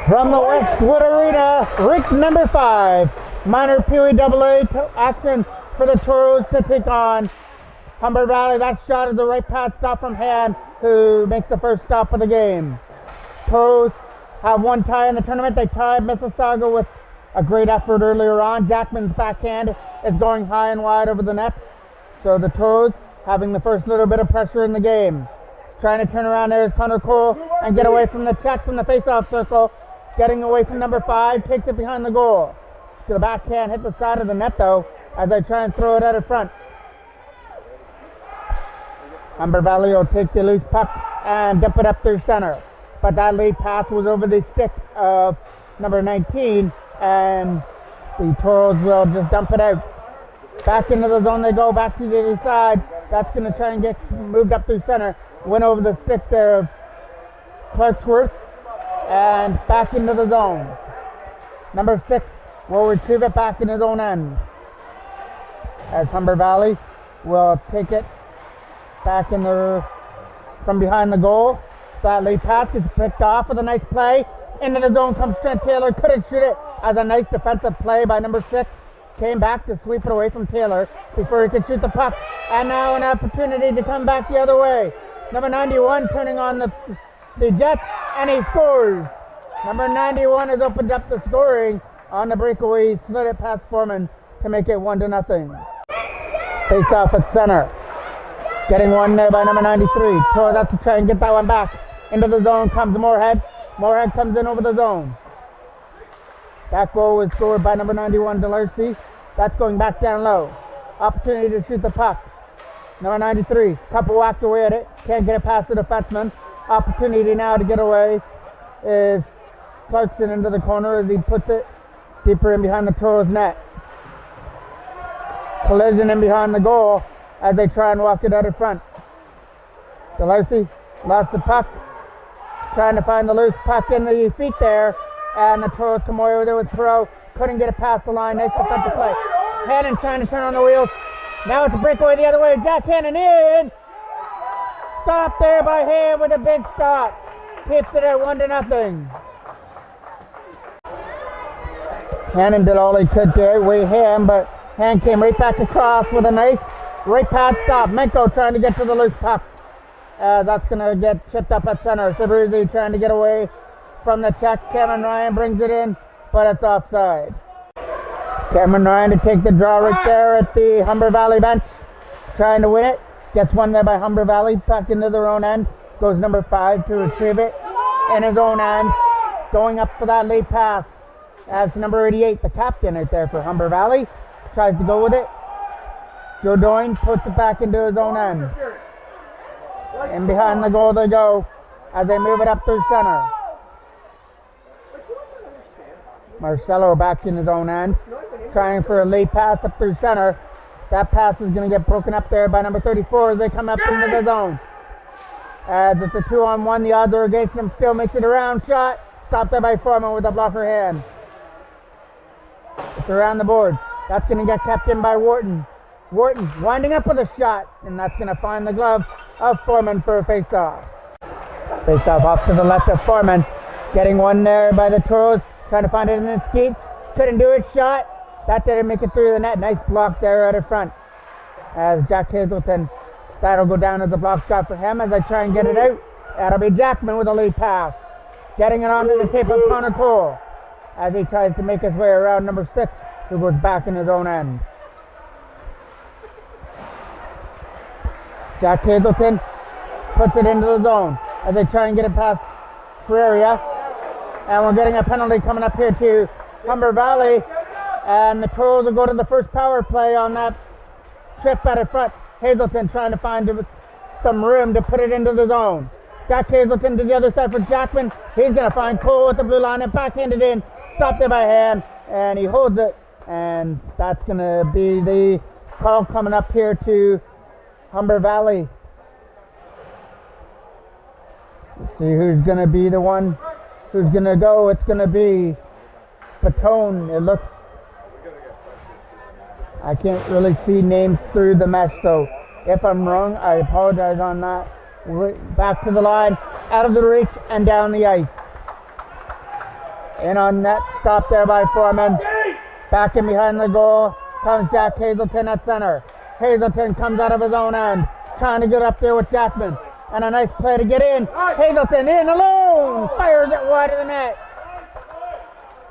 From the Westwood Arena, rink number 5, minor Pee Wee AA action for the Toros to take on Humber Valley. That shot is the right pass stop from Han, who makes the first stop of the game. Toros have one tie in the tournament. They tied Mississauga with a great effort earlier on. Jackman's backhand is going high and wide over the net. So the Toros having the first little bit of pressure in the game. Trying to turn around there is Connor Cole and get away from the check from the face-off circle. Getting away from number 5, takes it behind the goal. To the backhand, hit the side of the net though, as they try and throw it out in front. Humber Valley will take the loose puck and dump it up through center. But that lead pass was over the stick of number 19, and the Toros will just dump it out. Back into the zone they go, back to the other side. That's going to try and get moved up through center. Went over the stick there of Clarksworth. And back into the zone. Number 6 will retrieve it back in his own end. As Humber Valley will take it back in from behind the goal. That lead pass is picked off with a nice play. Into the zone comes Trent Taylor. Couldn't shoot it as a nice defensive play by number 6. Came back to sweep it away from Taylor before he could shoot the puck. And now an opportunity to come back the other way. Number 91 turning on the Jets, and he scores. Number 91 has opened up the scoring on the breakaway. He slid it past Foreman to make it 1-0. Face off at center. Getting one there by number 93. Throws out to try and get that one back. Into the zone comes Moorhead. Moorhead comes in over the zone. That goal was scored by number 91, Delarcy. That's going back down low. Opportunity to shoot the puck. Number 93, couple whacks away at it. Can't get it past the defenseman. Opportunity now to get away is Clarkson into the corner as he puts it deeper in behind the Toros net. Collision in behind the goal as they try and walk it out in front. Delarcy lost the puck. Trying to find the loose puck in the feet there. And the Toros come away with it with Thoreau. Couldn't get it past the line. Nice defensive play. Hannon trying to turn on the wheels. Now it's a breakaway the other way. Jack Hannon in. Stop there by Ham with a big stop. Keeps it at 1-0. Hannon did all he could to outweigh Ham, but Ham came right back across with a nice right pad stop. Menko trying to get to the loose puck. That's going to get chipped up at center. Sabruzzi trying to get away from the check. Cameron Ryan brings it in, but it's offside. Cameron Ryan to take the draw right there at the Humber Valley bench. Trying to win it. Gets one there by Humber Valley. Back into their own end. Goes number 5 to retrieve it in his own end. Going up for that late pass. That's number 88, the captain right there for Humber Valley. Tries to go with it. Joe Doyne puts it back into his own end. And behind the goal they go as they move it up through center. Marcelo back in his own end, trying for a late pass up through center. That pass is going to get broken up there by number 34 as they come up into the zone. As it's a 2-on-1, the odds are against him. Still makes it around shot. Stopped there by Foreman with a blocker hand. It's around the board. That's going to get kept in by Wharton. Wharton winding up with a shot, and that's going to find the glove of Foreman for a face-off. Face-off off to the left of Foreman. Getting one there by the Toros. Trying to find it in the skates. Couldn't do it. Shot. That didn't make it through the net. Nice block there out in front. As Jack Hazelton. That'll go down as a block shot for him as I try and get it out. That'll be Jackman with a lead pass. Getting it onto the tape of Connor Cole. As he tries to make his way around number 6. Who goes back in his own end. Jack Hazelton puts it into the zone as they try and get it past Ferreira. And we're getting a penalty coming up here to Humber Valley. And the Toros will go to the first power play on that trip out in front. Hazelton trying to find some room to put it into the zone. Jack Hazelton to the other side for Jackman. He's going to find Cole at the blue line and backhanded in. Stopped there by hand. And he holds it. And that's going to be the call coming up here to Humber Valley. Let's see who's going to be the one who's going to go. It's going to be Patone. It looks, I can't really see names through the mesh, so if I'm wrong, I apologize on that. Back to the line, out of the reach, and down the ice. In on net, stop there by Foreman. Back in behind the goal comes Jack Hazelton at center. Hazelton comes out of his own end, trying to get up there with Jackman. And a nice play to get in. Hazelton in alone. Fires it wide of the net.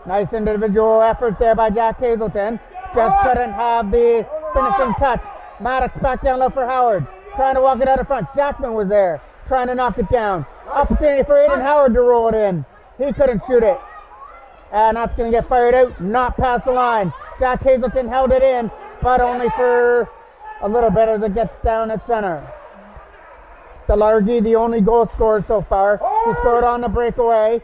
Nice individual effort there by Jack Hazelton. Just couldn't have the finishing touch. Maddox back down low for Howard. Trying to walk it out of front. Jackman was there. Trying to knock it down. Opportunity for Aiden Howard to roll it in. He couldn't shoot it. And that's going to get fired out. Not past the line. Jack Hazelton held it in. But only for a little bit as it gets down at center. Delargy, the only goal scorer so far. He scored on the breakaway.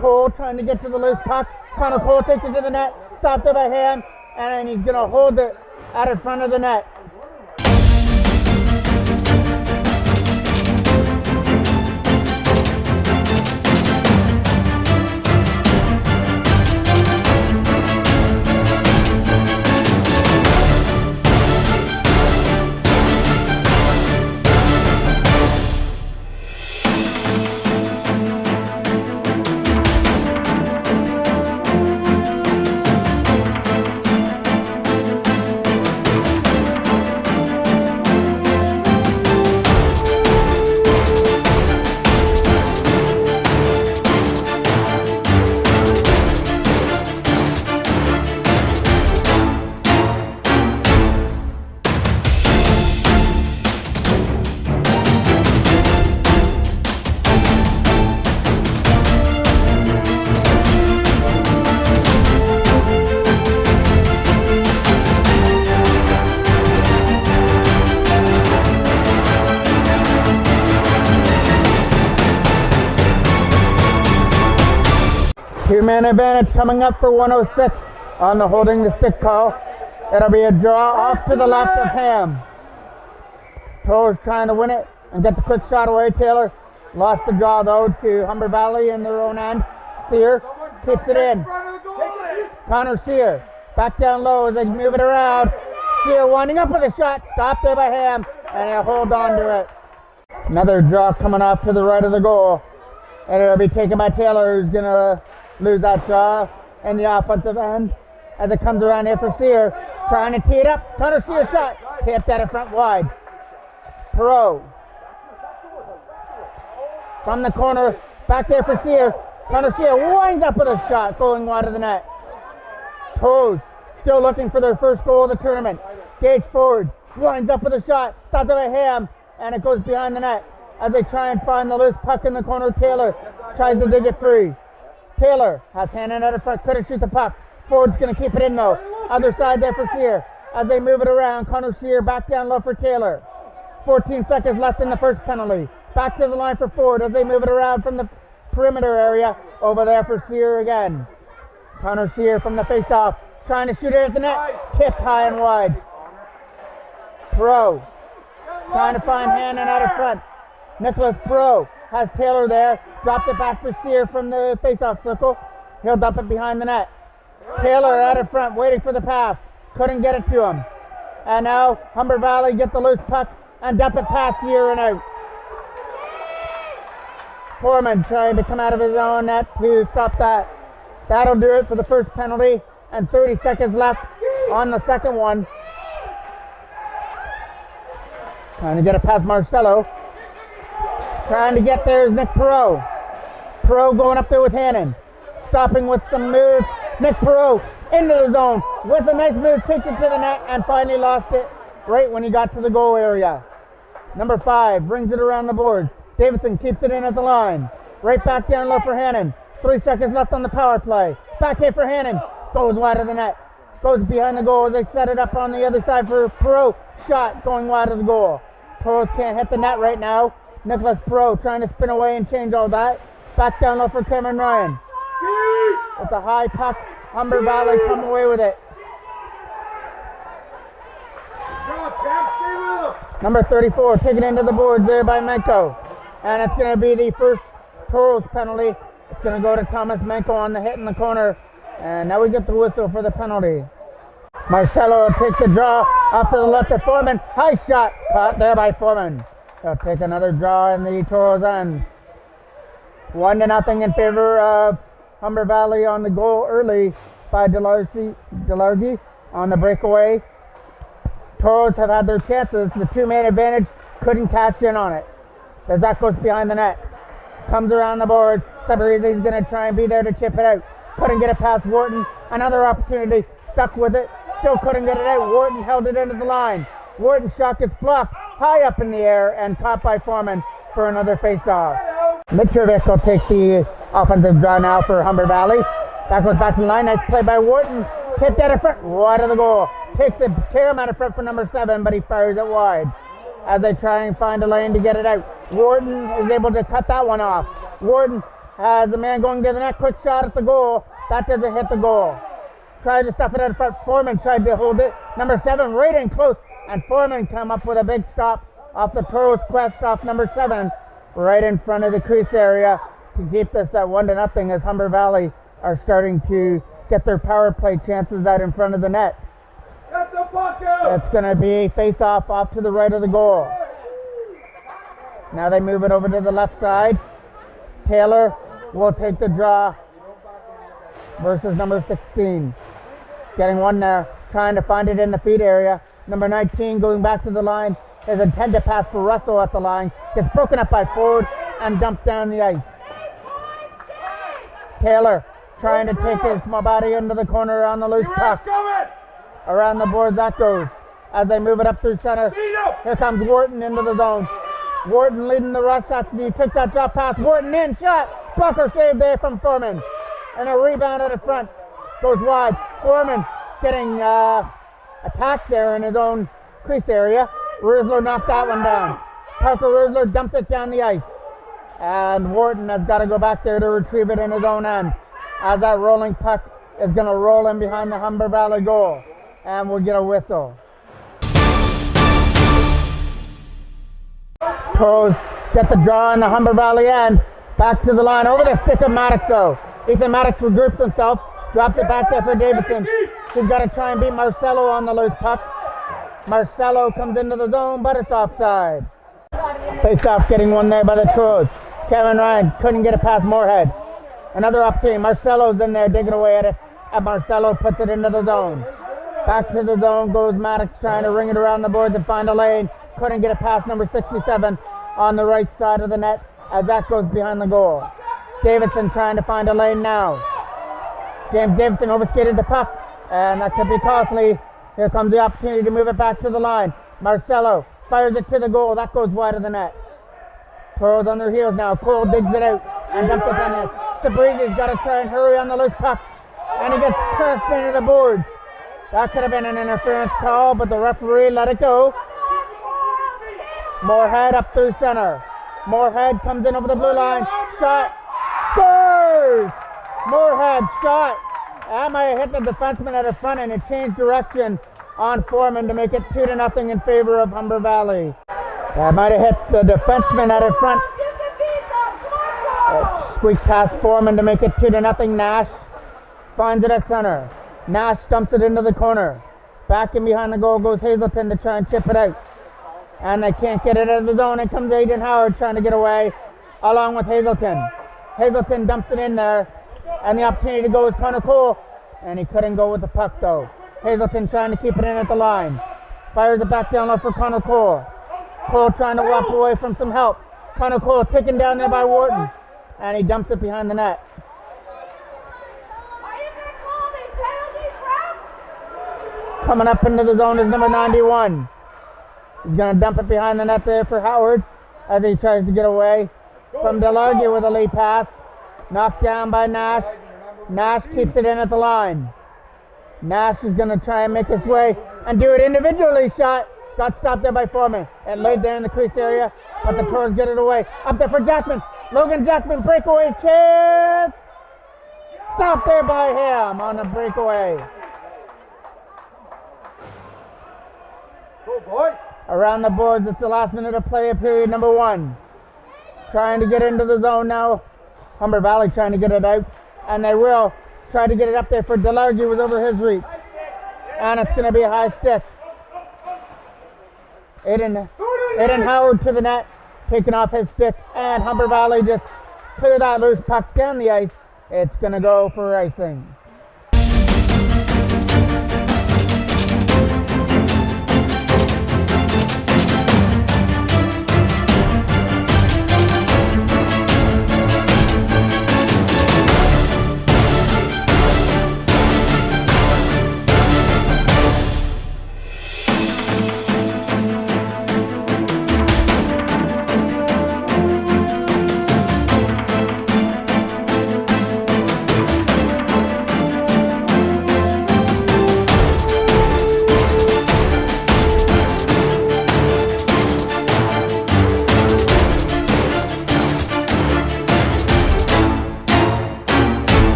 Cole trying to get to the loose puck. Connor Cole takes it to the net. Stopped it by hand. And he's going to hold it out in front of the net. Two-man advantage coming up for 106 on the holding the stick call. It'll be a draw off to the left of Ham. Toros trying to win it and get the quick shot away. Taylor lost the draw though to Humber Valley in their own end. Sear keeps it in. Connor Sear back down low as they move it around. Sear winding up with a shot. Stopped there by Ham and he'll hold on to it. Another draw coming off to the right of the goal. And it'll be taken by Taylor, who's going to lose that draw in the offensive end. As it comes around here for Sear, trying to tee it up. Connor Sear shot. Tapped at it front wide. Perot. From the corner, back there for Sear. Connor Sear winds up with a shot, going wide of the net. Toros still looking for their first goal of the tournament. Gage forward, winds up with a shot. Stopped by Ham, and it goes behind the net. As they try and find the loose puck in the corner, Taylor tries to dig it free. Taylor has Hannon out of front, couldn't shoot the puck. Ford's going to keep it in though. Other side there for Sear. As they move it around, Connor Sear back down low for Taylor. 14 seconds left in the first penalty. Back to the line for Ford as they move it around from the perimeter area. Over there for Sear again. Connor Sear from the face-off, trying to shoot it at the net. Tipped high and wide. Pro trying to find Hannon out of front. Nicholas Pro has Taylor there. Dropped it back for Sear from the face-off circle. He'll dump it behind the net. Taylor out of front, waiting for the pass. Couldn't get it to him. And now Humber Valley get the loose puck and dump it past Sear and out. Foreman trying to come out of his own net to stop that. That'll do it for the first penalty. And 30 seconds left on the second one. Trying to get it past Marcelo. Trying to get there is Nick Perot. Perot going up there with Hannon. Stopping with some moves. Nick Perot into the zone with a nice move, takes it to the net and finally lost it right when he got to the goal area. Number 5 brings it around the boards. Davidson keeps it in at the line. Right back down low for Hannon. 3 seconds left on the power play. Back here for Hannon. Goes wide of the net. Goes behind the goal as they set it up on the other side for Perot. Shot going wide of the goal. Toros can't hit the net right now. Nicholas Perot trying to spin away and change all that. Back down low for Cameron Ryan. With a high puck, Humber Valley come away with it. Number 34 taken into the boards there by Menko. And it's going to be the first Toros penalty. It's going to go to Thomas Menko on the hit in the corner. And now we get the whistle for the penalty. Marcelo takes the draw off to the left of Foreman. High shot caught there by Foreman. He'll take another draw in the Toros end. 1-0 in favor of Humber Valley on the goal early by Delargy on the breakaway. Toros have had their chances. The two-man advantage couldn't cash in on it. As that goes behind the net. Comes around the boards. Sabarizi's going to try and be there to chip it out. Couldn't get it past Wharton. Another opportunity. Stuck with it. Still couldn't get it out. Wharton held it into the line. Wharton's shot gets blocked high up in the air and caught by Foreman for another face-off. Mitrovic will take the offensive draw now for Humber Valley. That goes back to the line. Nice play by Wharton. Tipped out of front. Wide of the goal. Takes it. Karam out of front for number 7, but he fires it wide. As they try and find a lane to get it out. Wharton is able to cut that one off. Wharton has a man going to the net. Quick shot at the goal. That doesn't hit the goal. Tried to stuff it out of front. Foreman tried to hold it. Number 7 right in close. And Foreman come up with a big stop off the Toros quest off number 7. Right in front of the crease area to keep this at 1-0 as Humber Valley are starting to get their power play chances out in front of the net. It's going to be face-off off to the right of the goal. Now they move it over to the left side. Taylor will take the draw versus number 16. Getting one there, trying to find it in the feed area. Number 19 going back to the line. His intended pass for Russell at the line. Gets broken up by Ford and dumped down the ice. Taylor trying to take his small body into the corner on the loose puck. Around the boards that goes. As they move it up through center. Here comes Wharton into the zone. Wharton leading the rush. He took that drop pass. Wharton in, shot. Blocker save there from Foreman. And a rebound at the front. Goes wide. Foreman getting attacked there in his own crease area. Rizzler knocked that one down. Parker Rizzler dumped it down the ice. And Wharton has got to go back there to retrieve it in his own end. as that rolling puck is going to roll in behind the Humber Valley goal. And we'll get a whistle. Toros get the draw in the Humber Valley end. Back to the line, over the stick of Maddox though. Ethan Maddox regroups himself, drops it back there for Davidson. He's got to try and beat Marcelo on the loose puck. Marcelo comes into the zone, but it's offside. Face off getting one there by the Toros. Kevin Ryan couldn't get it past Moorhead. Another opportunity. Marcelo's in there digging away at it. And Marcelo puts it into the zone. Back to the zone goes Maddox, trying to ring it around the boards and find a lane. Couldn't get it past number 67 on the right side of the net as that goes behind the goal. Davidson trying to find a lane now. James Davidson overskated the puck, and that could be costly. Here comes the opportunity to move it back to the line. Marcelo fires it to the goal. That goes wide of the net. Toros on their heels now. Cole digs it out and dumps it on it. Sabrizi's got to try and hurry on the loose puck, and he gets pressed into the boards. That could have been an interference call, but the referee let it go. Moorhead up through center. Moorhead comes in over the blue line. Shot. Scores! Moorhead shot. That might have hit the defenseman at the front, and it changed direction on Foreman to make it 2-0 in favor of Humber Valley. That might have hit the defenseman at the front. Squeaked past Foreman to make it 2-0. Nash finds it at center. Nash dumps it into the corner. Back in behind the goal goes Hazelton to try and chip it out. And they can't get it out of the zone. And comes Aiden Howard trying to get away along with Hazelton. Hazelton dumps it in there. And the opportunity to go is Connor Cole. And he couldn't go with the puck though. Hazelton trying to keep it in at the line. Fires it back down low for Connor Cole. Cole trying to walk away from some help. Connor Cole taken down there by Wharton. And he dumps it behind the net. Coming up into the zone is number 91. He's going to dump it behind the net there for Howard as he tries to get away from Delargy with a lead pass. Knocked down by Nash. Nash keeps it in at the line. Nash is going to try and make his way and do it individually. Shot. Got stopped there by Foreman. It laid there in the crease area, but the Toros get it away. Up there for Jackman. Logan Jackman, breakaway chance. Stopped there by him on the breakaway. Go, boys. Around the boards, it's the last minute of play of period number 1. Trying to get into the zone now. Humber Valley trying to get it out. And they will try to get it up there for Delargy, was over his reach. And it's going to be a high stick. Aiden Howard to the net, taking off his stick. And Humber Valley just clear that loose puck down the ice. It's going to go for icing.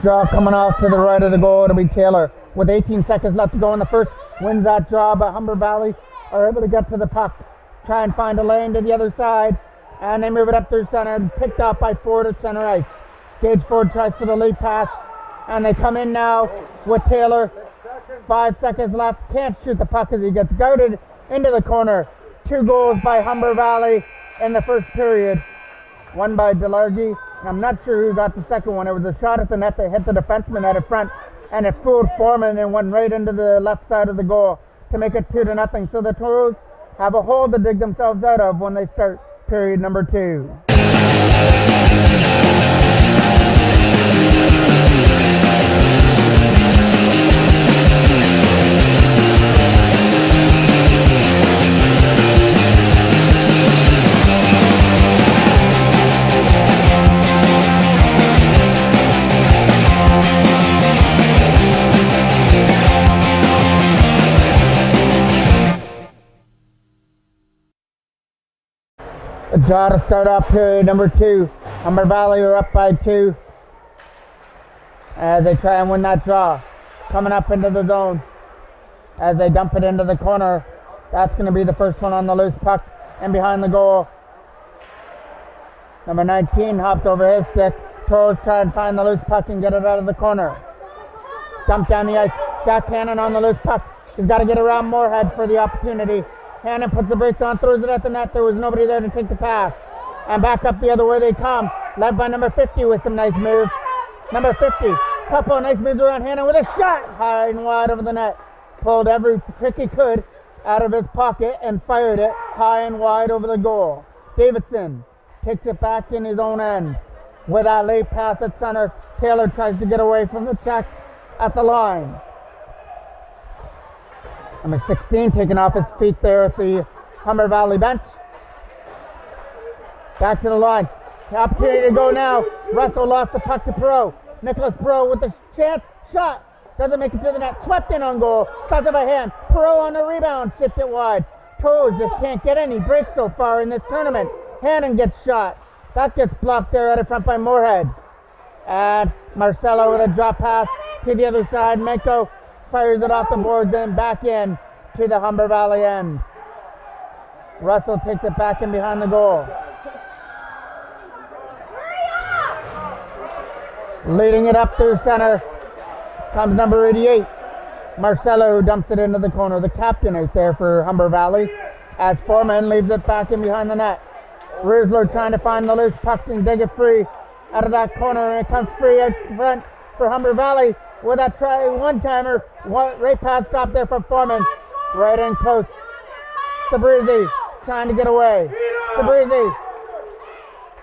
Draw coming off to the right of the goal. It'll be Taylor with 18 seconds left to go in the first. Wins that draw, but Humber Valley are able to get to the puck. Try and find a lane to the other side. And they move it up through center. Picked up by Ford at center ice. Gage Ford tries for the lead pass. And they come in now with Taylor. 5 seconds left. Can't shoot the puck as he gets guarded into the corner. 2 goals by Humber Valley in the first period. One by Delargy. I'm not sure who got the second one. It was a shot at the net that hit the defenseman at the front, and it fooled Foreman and went right into the left side of the goal to make it 2-0. So the Toros have a hole to dig themselves out of when they start period number 2. Draw to start off period number 2. Humber Valley are up by 2 as they try and win that draw. Coming up into the zone as they dump it into the corner. That's going to be the first one on the loose puck and behind the goal. Number 19 hopped over his stick. Toros try and find the loose puck and get it out of the corner. Dump down the ice. Jack Hannon on the loose puck. He's got to get around Moorhead for the opportunity. Hannon puts the brakes on, throws it at the net. There was nobody there to take the pass. And back up the other way they come. Led by number 50 with some nice moves. Number 50, couple of nice moves around Hannon with a shot high and wide over the net. Pulled every trick he could out of his pocket and fired it high and wide over the goal. Davidson takes it back in his own end. With that late pass at center, Taylor tries to get away from the check at the line. Number 16 taking off his feet there at the Humber Valley bench. Back to the line. The opportunity to go now. Russell lost the puck to Perot. Nicholas Perot with the chance. Shot. Doesn't make it to the net. Swept in on goal. Stopped it by hand. Perot on the rebound. Tipped it wide. Toros just can't get any breaks so far in this tournament. Hannon gets shot. That gets blocked there out of front by Moorhead. And Marcelo with a drop pass to the other side. Menko fires it off the boards and back in to the Humber Valley end. Russell takes it back in behind the goal. Leading it up through center comes number 88, Marcelo, who dumps it into the corner. The captain out there for Humber Valley as Foreman leaves it back in behind the net. Riesler trying to find the loose puck and dig it free out of that corner, and it comes free out front for Humber Valley with that try one-timer. Right pass stop there from Foreman. Right in close. Sabrizi trying to get away. Sabrizi.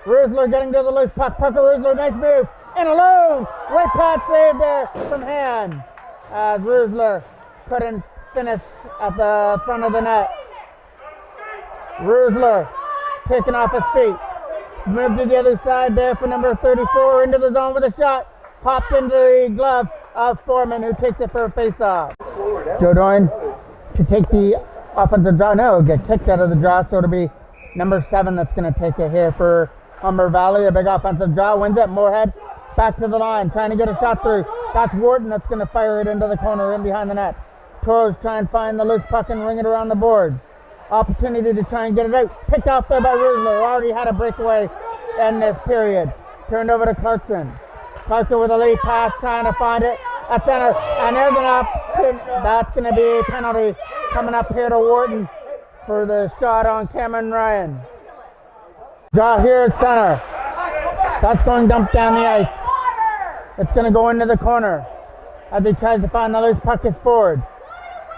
Riesler getting to the loose puck. Pucker Riesler, nice move. And alone. Right pass save there from hand. As Riesler couldn't finish at the front of the net. Riesler taking off his feet. Moved to the other side there for number 34 into the zone with a shot. Popped into the glove of Foreman, who takes it for a face-off. Joe Doyne to take the offensive draw. No, get kicked out of the draw, so it'll be number 7 that's going to take it here for Humber Valley. A big offensive draw. Wins it. Moorhead back to the line, trying to get a shot through. That's Wharton that's going to fire it into the corner in behind the net. Toros try and find the loose puck and ring it around the board. Opportunity to try and get it out. Picked off there by Riesler, who already had a breakaway in this period. Turned over to Clarkson. Clarkson with a lead pass, trying to find it at center. And there's an option. That's going to be a penalty coming up here to Wharton for the shot on Cameron Ryan. Draw here at center. That's going dumped down the ice. It's going to go into the corner as he tries to find the loose puck is Ford.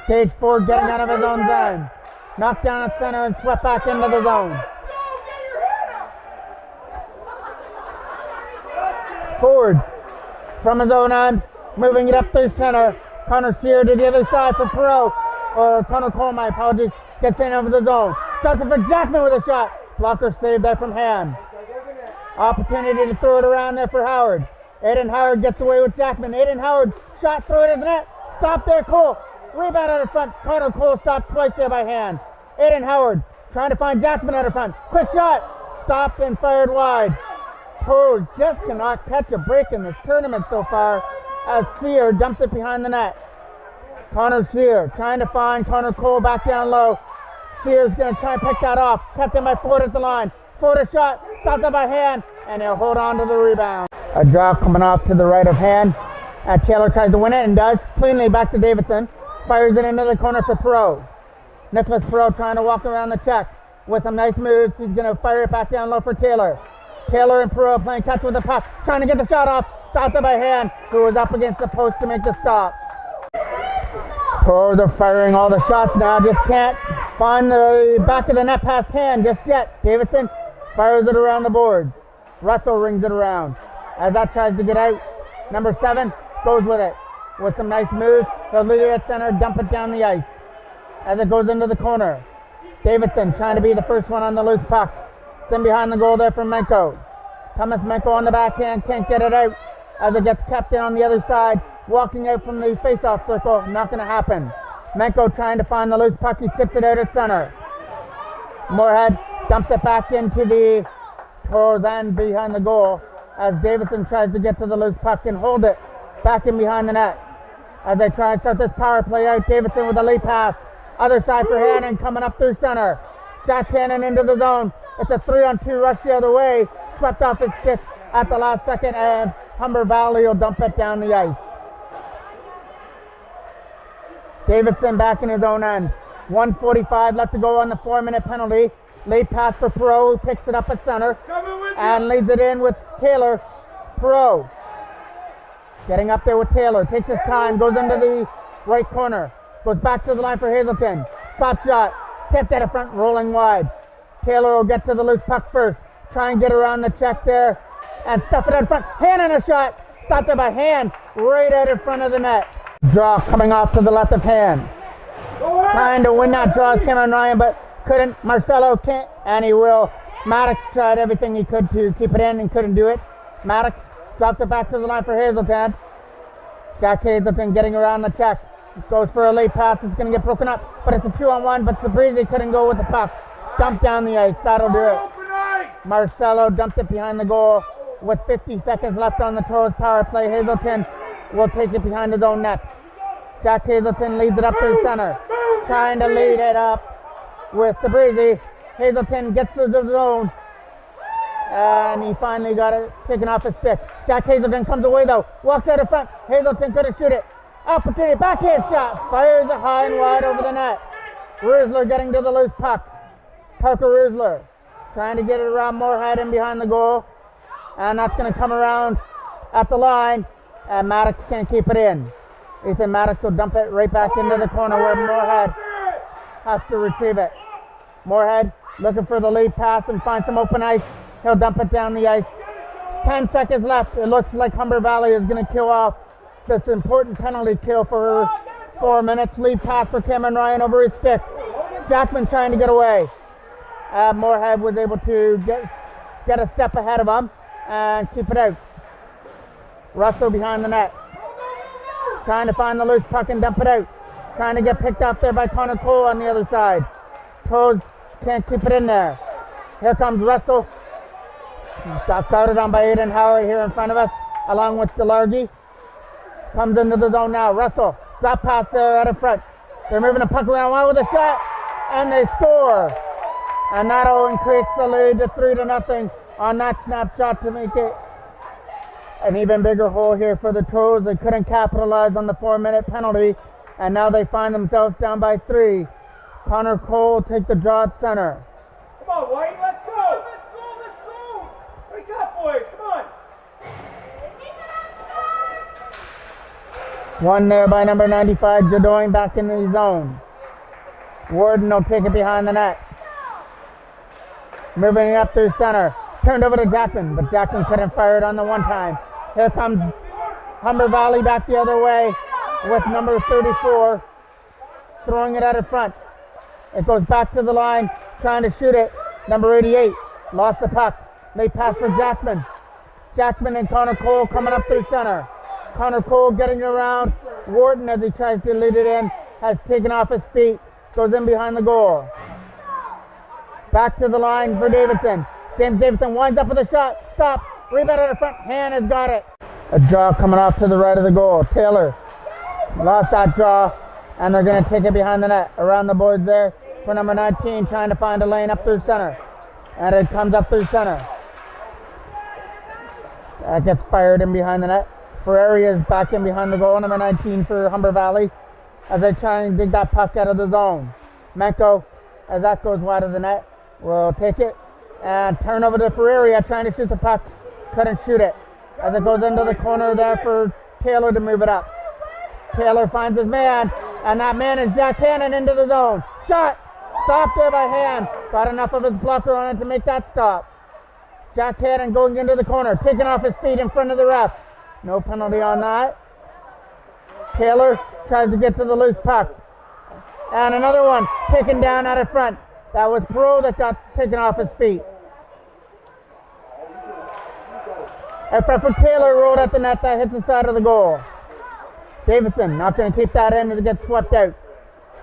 Gage Ford getting out of his own zone. Knocked down at center and swept back into the zone. Ford from his own end, moving it up through center. Connor Sear to the other side for Perot. Or Connor Cole, my apologies. Gets in over the zone. Starts it for Jackman with a shot. Blocker saved that from hand. Opportunity to throw it around there for Howard. Aiden Howard gets away with Jackman. Aiden Howard shot through it at the net. Stop there, Cole. Rebound out of front. Connor Cole stopped twice there by hand. Aiden Howard trying to find Jackman out of front. Quick shot. Stopped and fired wide. Toros just cannot catch a break in this tournament so far as Sear dumps it behind the net. Connor Sear trying to find Connor Cole back down low. Sear's going to try and pick that off. Kept in by Ford at the line. Ford a shot. Stopped it by hand. And he'll hold on to the rebound. A draw coming off to the right of hand. Taylor tries to win it and does. Cleanly back to Davidson. Fires it into the corner for Perot. Nicholas Perot trying to walk around the check with some nice moves. He's going to fire it back down low for Taylor. Taylor and Perot playing catch with the puck. Trying to get the shot off. Stopped it by hand. Who was up against the post to make the stop. Toros are firing all the shots now. Just can't find the back of the net past hand just yet. Davidson fires it around the boards. Russell rings it around. As that tries to get out, number 7 goes with it. With some nice moves, they'll lead it at center, dump it down the ice. As it goes into the corner. Davidson trying to be the first one on the loose puck. It's in behind the goal there from Menko. Thomas Menko on the backhand, can't get it out. As it gets kept in on the other side, walking out from the face-off circle, not going to happen. Menko trying to find the loose puck, he tips it out at center. Moorhead dumps it back into the Toros end behind the goal as Davidson tries to get to the loose puck and hold it back in behind the net. As they try and start this power play out, Davidson with a lead pass. Other side for Hannon coming up through center. Jack Hannon into the zone. It's a 3-on-2 rush the other way. Swept off his stick at the last second, and Humber Valley will dump it down the ice. Davidson back in his own end. 1:45 left to go on the 4-minute penalty. Late pass for Perot, who picks it up at center and leads it in with Taylor. Perot getting up there with Taylor, takes his time, goes into the right corner, goes back to the line for Hazelton. Slap shot, tipped at the front, rolling wide. Taylor will get to the loose puck first, try and get around the check there and stuff it in front. Hand in a shot, stopped there by Hand, right out in front of the net. Draw coming off to the left of Hand. Trying to win that draw is Cameron Ryan, but couldn't. Marcelo can't, and he will. Maddox tried everything he could to keep it in and couldn't do it. Maddox drops it back to the line for Hazelton. Jack Hazelton getting around the check. Goes for a late pass. It's going to get broken up, but it's a 2-on-1, but Sabrizi couldn't go with the puck. Dumped down the ice. That'll do it. Marcelo dumped it behind the goal with 50 seconds left on the Toros power play. Hazelton will take it behind his own net. Jack Hazelton leads it up to the center. Trying to lead it up with Sabrizi. Hazelton gets to the zone. And he finally got it taken off his stick. Jack Hazelton comes away though. Walks out in front. Hazelton couldn't shoot it. Opportunity. Backhand shot. Fires it high and wide over the net. Rusler getting to the loose puck. Parker Rusler trying to get it around Moorhead in behind the goal. And that's going to come around at the line. And Maddox can't keep it in. Ethan Maddox will dump it right back into the corner where Moorhead has to retrieve it. Moorhead looking for the lead pass and find some open ice. He'll dump it down the ice. 10 seconds left. It looks like Humber Valley is going to kill off this important penalty kill for 4 minutes. Lead pass for Cameron Ryan over his stick. Jackman trying to get away. Moorhead was able to get a step ahead of him and keep it out. Russell behind the net. Trying to find the loose puck and dump it out. Trying to get picked up there by Connor Cole on the other side. Toes can't keep it in there. Here comes Russell. Got started on by Aiden Howard here in front of us, along with Delargy. Comes into the zone now. Russell, drop pass there out in front. They're moving the puck around one with a shot, and they score. And that'll increase the lead to 3-0 on that snapshot to make it an even bigger hole here for the Toros. They couldn't capitalize on the 4-minute penalty, and now they find themselves down by 3. Connor Cole take the draw at center. Come on, White, let's go! Let's go! Wake up, boys, come on! One there by number 95, Jadoin back in the zone. Warden will take it behind the net. Moving it up through center. Turned over to Jackman, but Jackman couldn't fire it on the one time. Here comes Humber Valley back the other way with number 34 throwing it out in front. It goes back to the line, trying to shoot it. Number 88 lost the puck. Late pass for Jackman. Jackman and Connor Cole coming up through center. Connor Cole getting around Wharton as he tries to lead it in. Has taken off his feet. Goes in behind the goal. Back to the line for Davidson. James Davidson winds up with a shot. Stop. Rebound out in front. Hand has got it. A draw coming off to the right of the goal. Taylor lost that draw, and they're going to take it behind the net. Around the boards there for number 19, trying to find a lane up through center. And it comes up through center. That gets fired in behind the net. Ferrari is back in behind the goal, number 19 for Humber Valley, as they try and dig that puck out of the zone. Menko, as that goes wide of the net, will take it and turn over to Ferrari trying to shoot the puck. Couldn't shoot it as it goes into the corner there for Taylor to move it up. Taylor finds his man, and that man is Jack Hannon into the zone. Shot! Stopped there by Hand. Got enough of his blocker on it to make that stop. Jack Hannon going into the corner, taking off his feet in front of the ref. No penalty on that. Taylor tries to get to the loose puck. And another one taken down out of front. That was Pro that got taken off his feet. Effort for Taylor, rolled at the net, that hits the side of the goal. Davidson not going to keep that in as it gets swept out.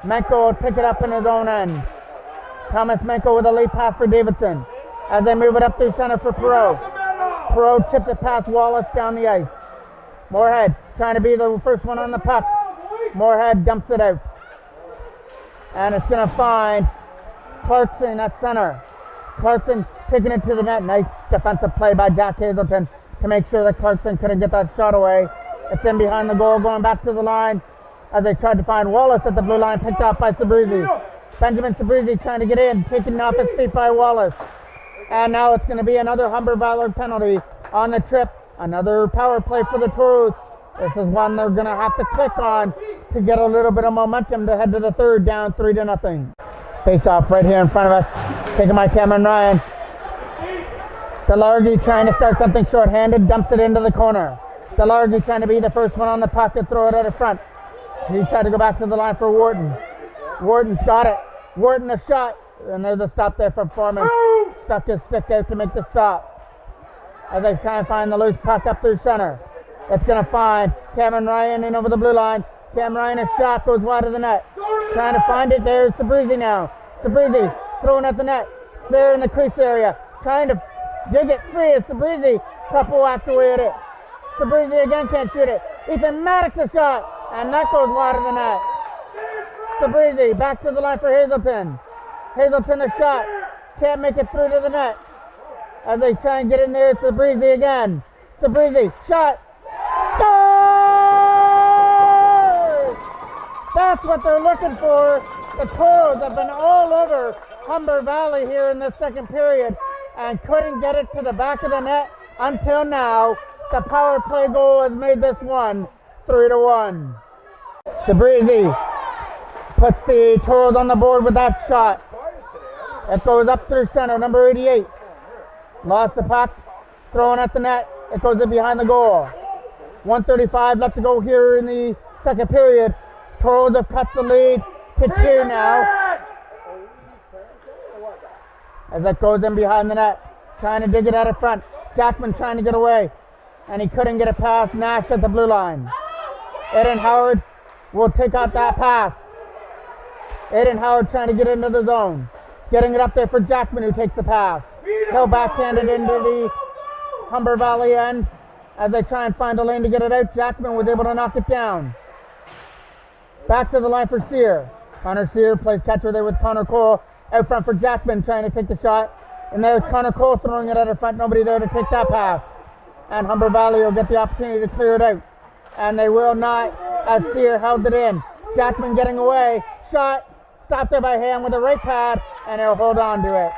Menko will pick it up in his own end. Thomas Menko with a late pass for Davidson. As they move it up through center for Perot. Perot chips it past Wallace down the ice. Moorhead trying to be the first one on the puck. Moorhead dumps it out. And it's going to find Clarkson at center. Clarkson picking it to the net. Nice defensive play by Jack Hazelton to make sure that Clarkson couldn't get that shot away. It's in behind the goal, going back to the line as they tried to find Wallace at the blue line, picked off by Sabrizi. Benjamin Sabrizi trying to get in, taken off his feet by Wallace. And now it's going to be another Humber Valor penalty on the trip. Another power play for the Toros. This is one they're going to have to click on to get a little bit of momentum to head to the third, down 3-0. Face off right here in front of us, taken by Cameron Ryan. DeLargy trying to start something short-handed, dumps it into the corner. DeLargy trying to be the first one on the puck to throw it out of front. He tried to go back to the line for Wharton. Wharton's got it. Wharton a shot, and there's a stop there from Foreman. Stuck his stick out to make the stop. As they try and find the loose puck up through center. It's going to find Cameron Ryan in over the blue line. Cameron Ryan, a shot, goes wide of the net. Trying to find it. There's Sabrizi now. Sabrizi throwing at the net. There in the crease area. Trying to dig it free as Sabrizi. Couple whacks away at it. Sabrizi again can't shoot it. Ethan Maddox a shot. And that goes wide of the net. Sabrizi back to the line for Hazelton. Hazelton a shot. Can't make it through to the net. As they try and get in there, it's Sabrizi again. Sabrizi, shot. Score! That's what they're looking for. The Toros have been all over Humber Valley here in this second period and couldn't get it to the back of the net until now. The power play goal has made this one 3-1. Sabrizi puts the Toros on the board with that shot. It goes up through center, number 88. Lost the puck, thrown at the net. It goes in behind the goal. 1:35 left to go here in the second period. Toros have cut the lead to 2 now. As that goes in behind the net, trying to dig it out of front. Jackman trying to get away, and he couldn't get it past Nash at the blue line. Aiden Howard will take out that pass. Aiden Howard trying to get into the zone. Getting it up there for Jackman, who takes the pass. He'll backhand it into the Humber Valley end. As they try and find a lane to get it out, Jackman was able to knock it down. Back to the line for Sear. Connor Sear plays catcher there with Connor Cole. Out front for Jackman trying to take the shot. And there's Connor Cole throwing it out of front. Nobody there to take that pass. And Humber Valley will get the opportunity to clear it out. And they will not, as Sear held it in. Jackman getting away. Shot. Stopped there by Ham with a right pad. And he'll hold on to it.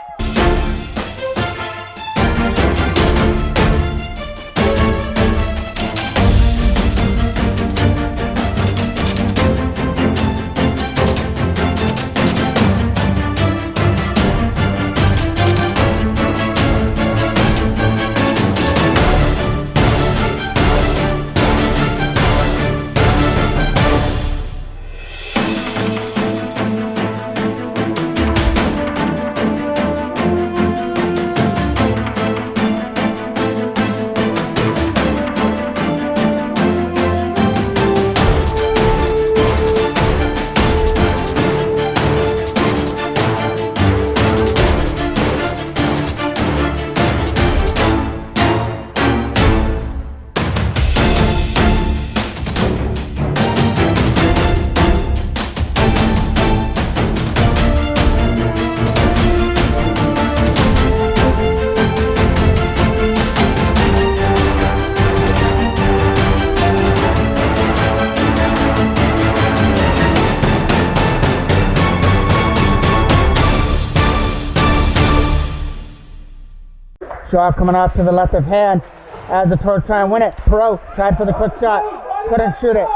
Shaw coming off to the left of hand as the Toros try and win it. Perot tried for the quick shot. Couldn't shoot it.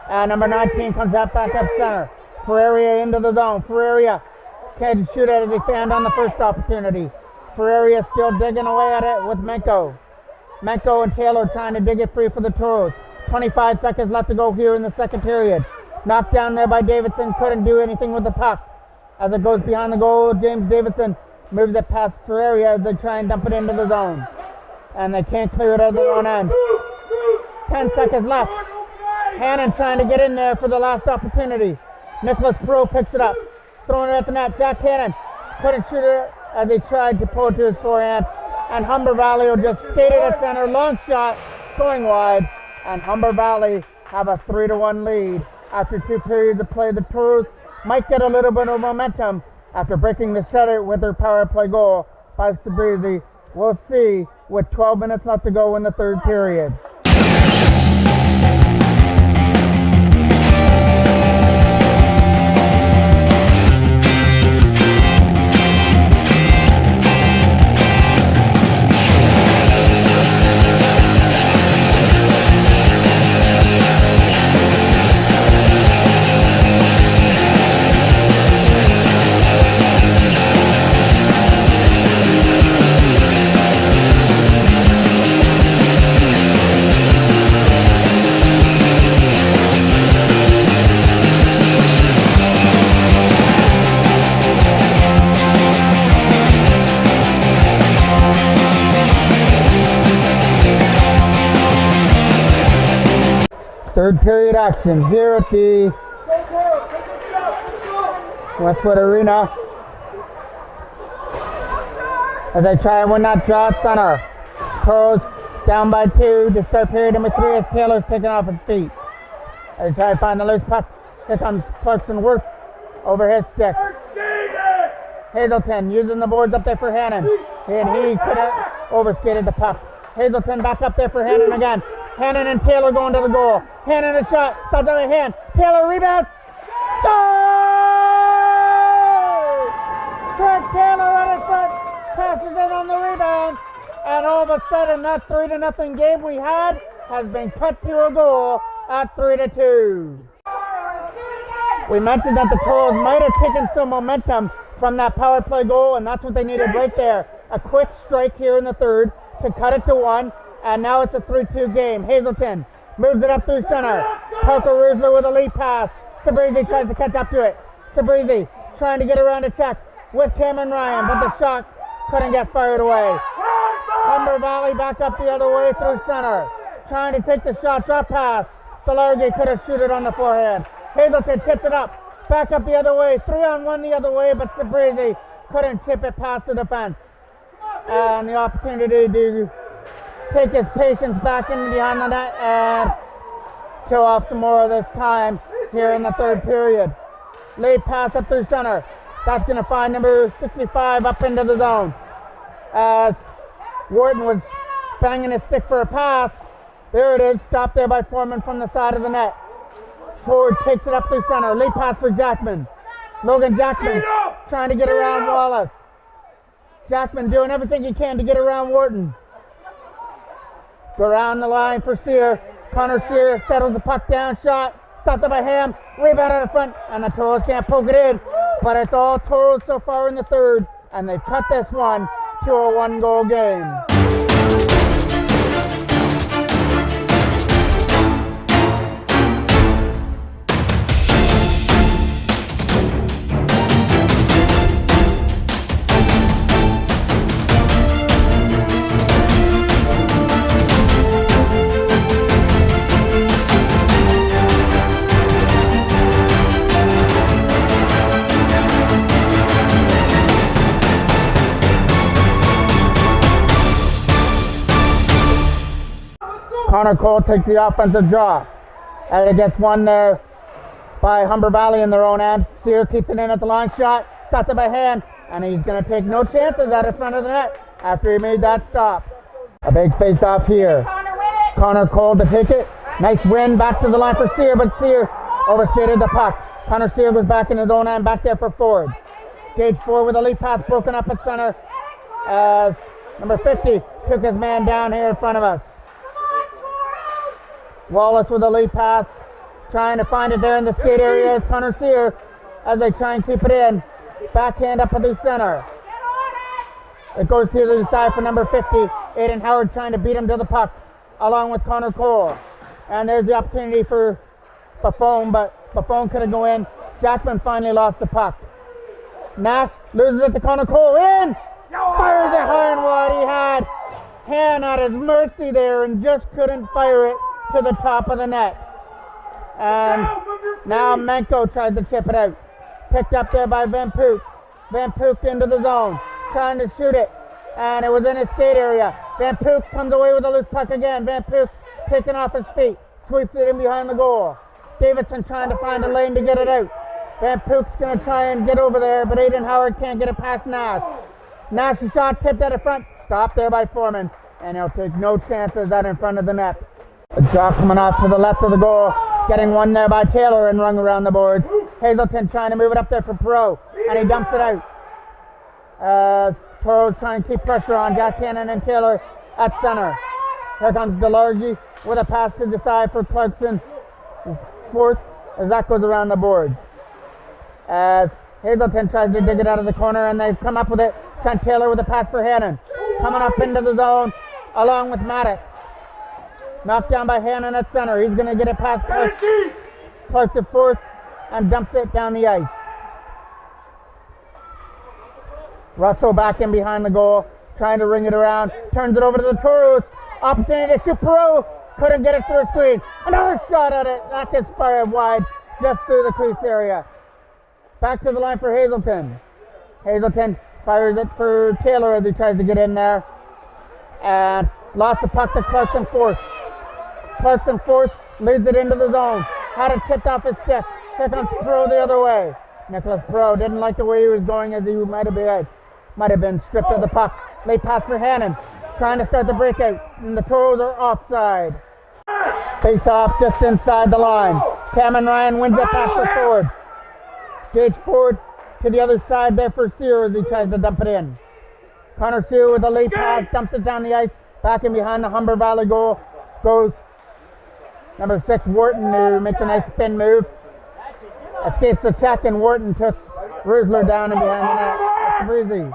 And number 19 comes out back up center. Ferreira into the zone. Ferreira can't shoot it as he found on the first opportunity. Ferreira still digging away at it with Menko. Menko and Taylor trying to dig it free for the Toros. 25 seconds left to go here in the second period. Knocked down there by Davidson. Couldn't do anything with the puck. As it goes behind the goal, James Davidson moves it past Ferreira as they try and dump it into the zone. And they can't clear it out of their own end. 10 seconds left. Hannon trying to get in there for the last opportunity. Nicholas Perot picks it up. Throwing it at the net. Jack Hannon couldn't shoot it as he tried to pull it to his forehand. And Humber Valley will just skate it at center. Long shot going wide. And Humber Valley have a 3-1 lead. After 2 periods of play, the Toros might get a little bit of momentum after breaking the shutter with their power play goal by Sabrizi. We'll see with 12 minutes left to go in the third period. Third period action here at the Westwood Arena as they try and win that draw at center. Toros down by 2 to start period number 3 as Taylor's taken off his feet. As they try to find the loose puck. Here comes Clarkson Worth over his stick. Hazelton using the boards up there for Hannon. And he could have overskated the puck. Hazelton back up there for Hannon again. Hannon and Taylor going to the goal. Hannon a shot. Stopped on the hand. Taylor rebound. Goal! Trent Taylor on his foot. Passes in on the rebound. And all of a sudden that 3-0 game we had has been cut to a goal at 3-2. We mentioned that the Toros might have taken some momentum from that power play goal, and that's what they needed right there. A quick strike here in the third to cut it to 1. And now it's a 3-2 game. Hazelton moves it up through center. Parker Rusler with a lead pass. Sabrizi tries to catch up to it. Sabrizi trying to get around a check with Cameron Ryan, but the shot couldn't get fired away. Humber Valley back up the other way through center. Trying to take the shot, drop pass. Salargi could have shot it on the forehand. Hazelton tips it up. Back up the other way. 3-on-1 the other way, but Sabrizi couldn't chip it past the defense. And the opportunity to take his patience back in behind the net and show off some more of this time here in the third period. Late pass up through center. That's going to find number 65 up into the zone. As Wharton was banging his stick for a pass. There it is, stopped there by Foreman from the side of the net. Forward takes it up through center. Late pass for Jackman. Logan Jackman trying to get around Wallace. Jackman doing everything he can to get around Wharton. Go around the line for Sear. Connor Sear settles the puck down. Shot. Stopped up by Ham. Rebound out of front. And the Toros can't poke it in. But it's all Toros so far in the third. And they've cut this one to a 1-goal game. Connor Cole takes the offensive draw. And it gets one there by Humber Valley in their own end. Sear keeps it in at the line shot. Stopped it by hand. And he's going to take no chances out in front of the net after he made that stop. A big face off here. Connor Cole to take it. Nice win back to the line for Sear, but Sear overskated the puck. Connor Sear was back in his own end, back there for Ford. Gage Ford with a lead pass broken up at center as number 50 took his man down here in front of us. Wallace with a lead pass, trying to find it there in the skate area is Connor Sear as they try and keep it in. Backhand up at the center. It goes to the side for number 50. Aiden Howard trying to beat him to the puck along with Connor Cole. And there's the opportunity for Buffon, but Buffon couldn't go in. Jackman finally lost the puck. Nash loses it to Connor Cole. In! Fires it high and wide. He had hand at his mercy there and just couldn't fire it to the top of the net. And now Menko tries to chip it out. Picked up there by Van Poot. Van Pook into the zone, trying to shoot it, and it was in his skate area. Van Pook comes away with a loose puck again. Van Pook taking off his feet, sweeps it in behind the goal. Davidson trying to find a lane to get it out. Van Pook's going to try and get over there, but Aiden Howard can't get it past Nash. Nash's shot tipped at the front, stopped there by Foreman, and he'll take no chances out in front of the net. A draw coming off to the left of the goal, getting one there by Taylor and rung around the boards. Hazelton trying to move it up there for Perot, and he dumps it out. As Toros trying to keep pressure on Jack Cannon and Taylor at center. Here comes Delargy with a pass to the side for Clarkson. Fourth, as that goes around the boards. As Hazelton tries to dig it out of the corner, and they come up with it. Trent Taylor with a pass for Hannon. Coming up into the zone, along with Maddox. Knocked down by Hannon at center. He's going to get it past Clark at fourth, and dumps it down the ice. Russell back in behind the goal, trying to ring it around. Turns it over to the Toros. Opportunity to shoot Perot. Couldn't get it through a screen. Another shot at it. That gets fired wide, just through the crease area. Back to the line for Hazelton. Hazelton fires it for Taylor as he tries to get in there. And lost the puck to Clarkson fourth. Clarkson fourth leads it into the zone. Had it tipped off his stick. Here comes Perot the other way. Nicholas Perot didn't like the way he was going, as he might have been stripped of the puck. Late pass for Hannon. Trying to start the breakout. And the Toros are offside. Face off just inside the line. Cameron Ryan wins it past the Ford. Gage Ford to the other side there for Sear as he tries to dump it in. Connor Sear with a late pass, dumps it down the ice. Back in behind the Humber Valley goal goes number 6, Wharton, who makes a nice spin move. Escapes the check, and Wharton took Rusler down in behind the net. That's Breezy.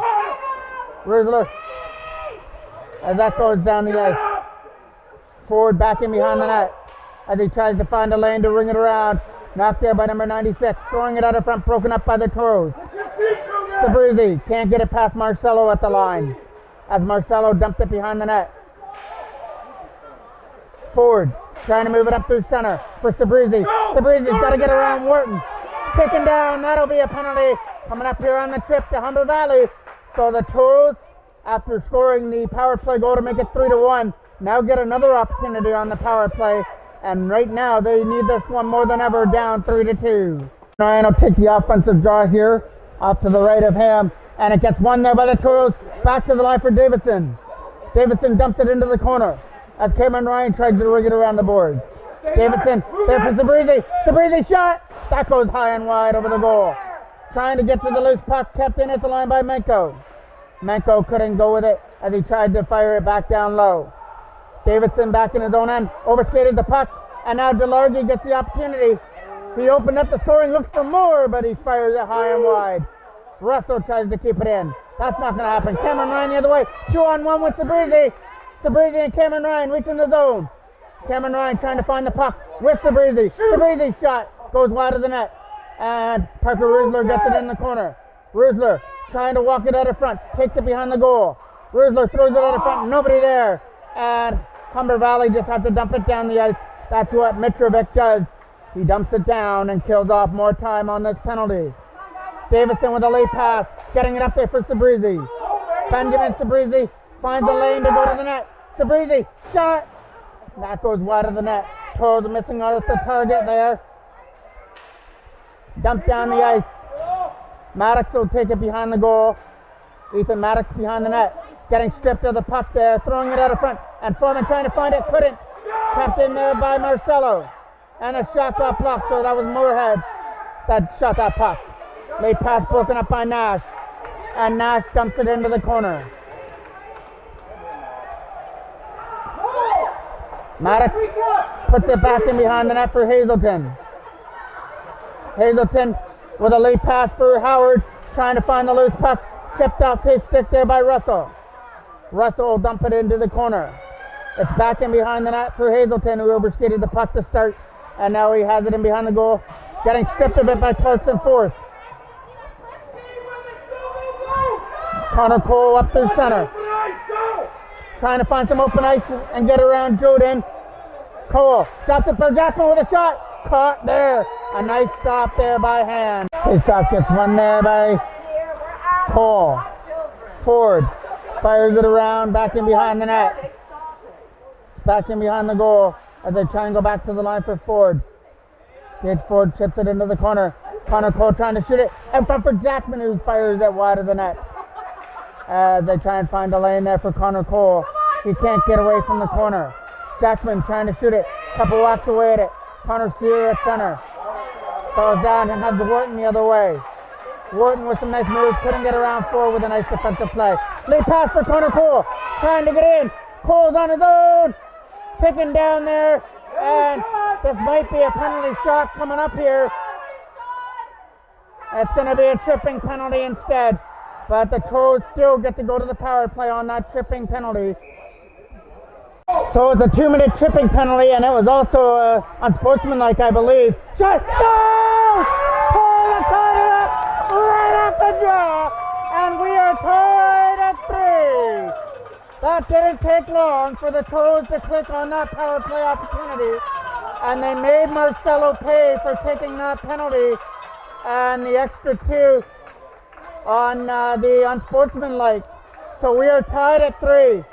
Rusler, as that goes down the ice. Ford back in behind the net as he tries to find a lane to ring it around. Knocked there by number 96, throwing it out of front, broken up by the Toros. Sabrizi can't get it past Marcelo at the line, as Marcelo dumped it behind the net. Ford trying to move it up through center for Sabrizi. Sabrizi's got to get around Wharton. Taken down, that'll be a penalty. Coming up here on the trip to Humber Valley. So the Toros, after scoring the power play goal to make it 3-1, now get another opportunity on the power play. And right now, they need this one more than ever, down 3-2. Ryan will take the offensive draw here, off to the right of him. And it gets won there by the Toros. Back to the line for Davidson. Davidson dumps it into the corner as Cameron Ryan tries to rig it around the boards. Davidson, there for Sabrizi. Sabrizi shot! That goes high and wide over the goal. Trying to get to the loose puck, kept in at the line by Menko. Menko couldn't go with it as he tried to fire it back down low. Davidson back in his own end, overskated the puck, and now Delargy gets the opportunity. He opened up the scoring, looks for more, but he fires it high and wide. Russell tries to keep it in. That's not going to happen. Cameron Ryan the other way. 2-on-1 with Sabrizi. Sabrizi and Cameron Ryan reaching the zone. Cameron Ryan trying to find the puck with Sabrizi. Sabrizi's shot goes wide of the net. And Parker Rusler gets it in the corner. Rusler trying to walk it out of front. Takes it behind the goal. Rusler throws it out of front. Nobody there. And Humber Valley just have to dump it down the ice. That's what Mitrovic does. He dumps it down and kills off more time on this penalty. Davidson with a late pass, getting it up there for Sabrizi. Benjamin Sabrizi finds a lane to go to the net. Sabrizi, shot! That goes wide of the net. Toros missing out at the target there. Dumped down the ice. Maddox will take it behind the goal. Ethan Maddox behind the net. Getting stripped of the puck there, throwing it out of front. And Foreman trying to find it, couldn't. Kept in there by Marcelo. And a shot got blocked, so that was Moorhead that shot that puck. Late pass broken up by Nash. And Nash dumps it into the corner. Maddox puts it back in behind the net for Hazelton. Hazelton with a late pass for Howard, trying to find the loose puck. Tipped off his stick there by Russell. Russell will dump it into the corner. It's back in behind the net for Hazelton, who overskated the puck to start. And now he has it in behind the goal. Getting stripped of it by Clarkson fourth. Connor Cole up through center. Trying to find some open ice and get around Jordan. Cole stops it for Jackman with a shot. Caught there. A nice stop there by Hand. Faceoff gets won there by Cole. Ford fires it around, back in behind the net. Back in behind the goal as they try and go back to the line for Ford. Gage Ford chips it into the corner. Connor Cole trying to shoot it in front for Jackman, who fires it wide of the net. As they try and find a lane there for Connor Cole. He can't get away from the corner. Jackman trying to shoot it. Couple walks away at it. Connor Sear at center. Falls down and has Wharton the other way. Wharton with some nice moves. Couldn't get around Ford with a nice defensive play. Late pass for Connor Cole. Trying to get in. Cole's on his own. Picking down there. And this might be a penalty shot coming up here. It's going to be a tripping penalty instead. But the Toros still get to go to the power play on that tripping penalty. So it's a 2-minute tripping penalty, and it was also unsportsmanlike, I believe. Shot! No! Cole tied it up right off the draw, and we are tied at 3. That didn't take long for the Toros to click on that power play opportunity, and they made Marcelo pay for taking that penalty and the extra 2 on the unsportsmanlike. So we are tied at 3.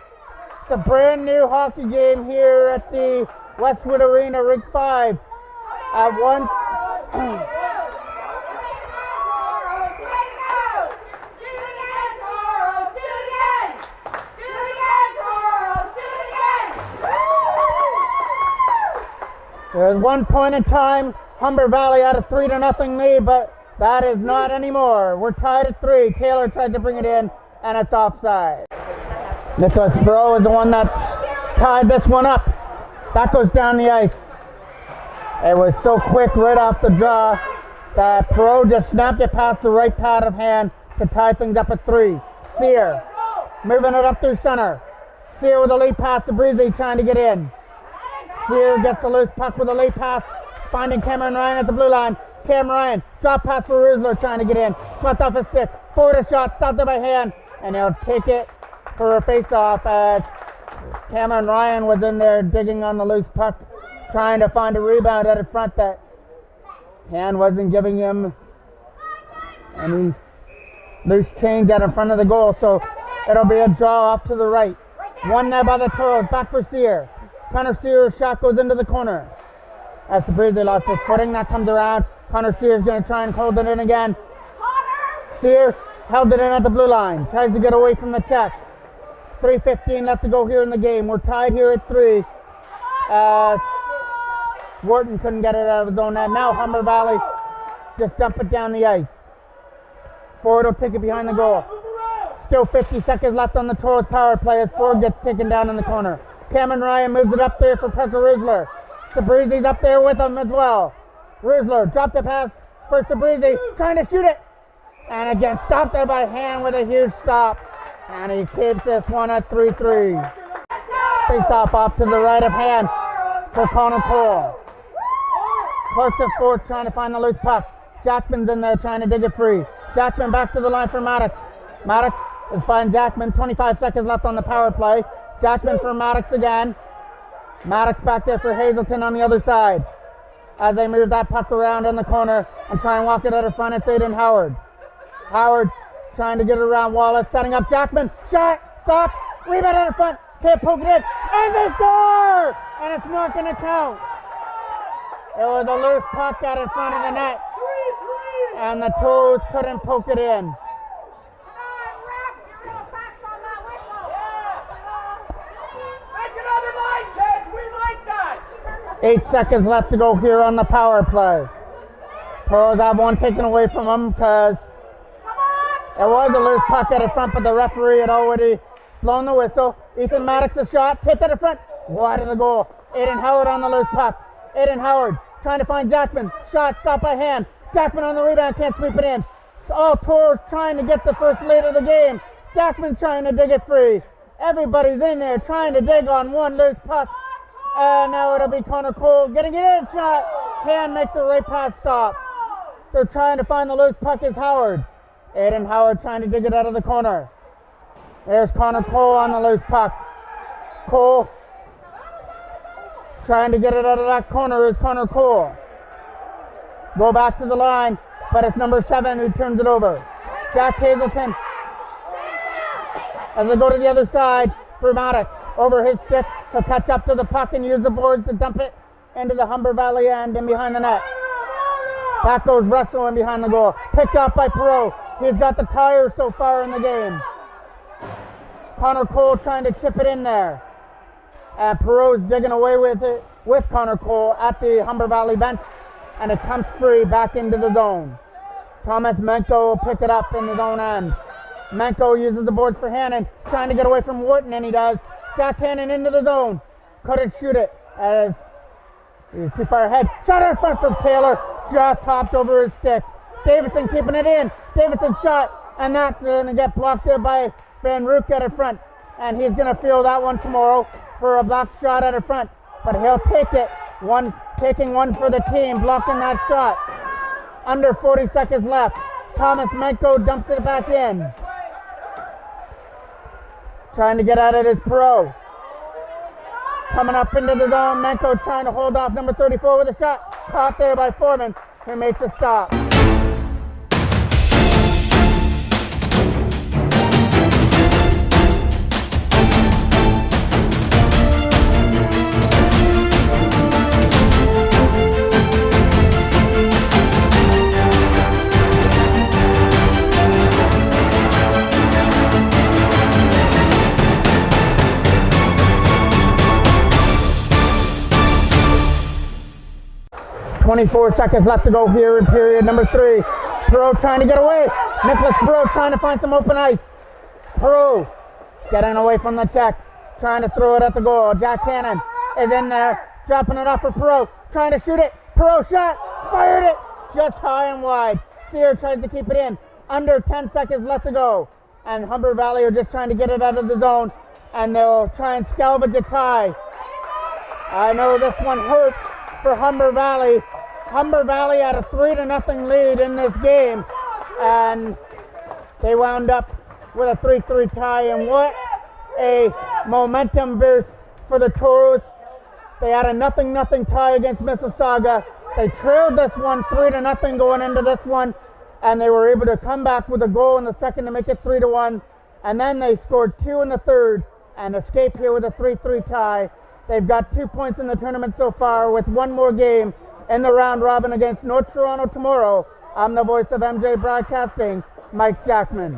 It's a brand new hockey game here at the Westwood Arena, Rig 5. At one. There's one point in time, Humber Valley had a 3-0 lead, but that is not anymore. We're tied at 3. Taylor tried to bring it in, and it's offside. Nicholas Perot is the one that tied this one up. That goes down the ice. It was so quick right off the draw that Perot just snapped it past the right pad of hand to tie things up at 3. Sear moving it up through center. Sear with a late pass to Breezy trying to get in. Sear gets the loose puck with a late pass, finding Cameron Ryan at the blue line. Cam Ryan, drop pass for Rusler trying to get in. Swept off his stick. Forward a shot, stopped it by hand, and he'll take it for a face-off as Cameron Ryan was in there digging on the loose puck, trying to find a rebound at the front that hand wasn't giving him any loose change out in front of the goal, so it'll be a draw off to the right. One there by the Toros, back for Sear. Connor Sear's shot goes into the corner. As the Breezy lost his footing, that comes around. Connor Sear's going to try and hold it in again. Sear held it in at the blue line, tries to get away from the check. 3:15 left to go here in the game. We're tied here at 3. Wharton couldn't get it out of his own net. Now Humber Valley just dump it down the ice. Ford will take it behind the goal. Still 50 seconds left on the Toros power play as Ford gets taken down in the corner. Cameron Ryan moves it up there for Parker Rusler. Sabrizi's up there with him as well. Rusler dropped the pass for Sabrizi, trying to shoot it. And again, stopped there by hand with a huge stop. And he keeps this one at 3-3. Face off to the right of hand for Connor Cole. Close to fourth, trying to find the loose puck. Jackman's in there trying to dig it free. Jackman back to the line for Maddox. Maddox is finding Jackman. 25 seconds left on the power play. Jackman for Maddox again. Maddox back there for Hazelton on the other side. As they move that puck around in the corner and try and walk it out of front, it's Aiden Howard. Howard trying to get it around Wallace, setting up Jackman. Shot, stop, rebound out of front. Can't poke it in, and they score! And it's not going to count. It was a loose puck out in front of the net, and the Toros couldn't poke it in. Make another line change. We like that. 8 seconds left to go here on the power play. Toros have one taken away from them because it was a loose puck out in front, but the referee had already blown the whistle. Ethan Maddox's shot, tipped at the front, wide of the goal. Aiden Howard on the loose puck. Aiden Howard trying to find Jackman. Shot stopped by hand. Jackman on the rebound, can't sweep it in. All Toros trying to get the first lead of the game. Jackman trying to dig it free. Everybody's in there trying to dig on one loose puck. And now it'll be Connor Cole getting it in. Shot. Hand makes the right pass stop. They're trying to find the loose puck is Howard. Aiden Howard trying to dig it out of the corner. There's Connor Cole on the loose puck. Cole trying to get it out of that corner is Connor Cole. Go back to the line, but it's number 7 who turns it over. Jack Hazelton as they go to the other side for Maddox. Over his stick, he'll catch up to the puck and use the boards to dump it into the Humber Valley end and behind the net. Back goes Russell in behind the goal. Picked up by Perot. He's got the tire so far in the game. Connor Cole trying to chip it in there. Perot's digging away with it with Connor Cole at the Humber Valley bench, and it comes free back into the zone. Thomas Menko will pick it up in his own end. Menko uses the boards for Hannon, trying to get away from Wharton, and he does. Jack Hannon into the zone. Couldn't shoot it as he's too far ahead. Shot in front from Taylor. Just hopped over his stick. Davidson keeping it in. Davidson shot, and that's going to get blocked there by Van Rook at the front. And he's going to field that one tomorrow for a block shot at the front. But he'll take it. Taking one for the team, blocking that shot. Under 40 seconds left. Thomas Menko dumps it back in. Trying to get at it is Perot. Coming up into the zone, Menko trying to hold off number 34 with a shot. Caught there by Foreman, who makes a stop. 24 seconds left to go here in period number 3. Perot trying to get away. Nicholas Perot trying to find some open ice. Perot getting away from the check. Trying to throw it at the goal. Jack Cannon is in there. Dropping it off for Perot. Trying to shoot it. Perot shot. Fired it. Just high and wide. Sear tries to keep it in. Under 10 seconds left to go. And Humber Valley are just trying to get it out of the zone. And they'll try and salvage a tie. I know this one hurt for Humber Valley. Humber Valley had a 3-0 lead in this game, and they wound up with a 3-3 tie, and what a momentum boost for the Toros. They had a 0-0 tie against Mississauga. They trailed this one 3-0 going into this one, and they were able to come back with a goal in the second to make it 3-1, and then they scored 2 in the third and escape here with a 3-3 tie. They've got 2 points in the tournament so far with one more game in the round robin against North Toronto tomorrow. I'm the voice of MJ Broadcasting, Mike Jackman.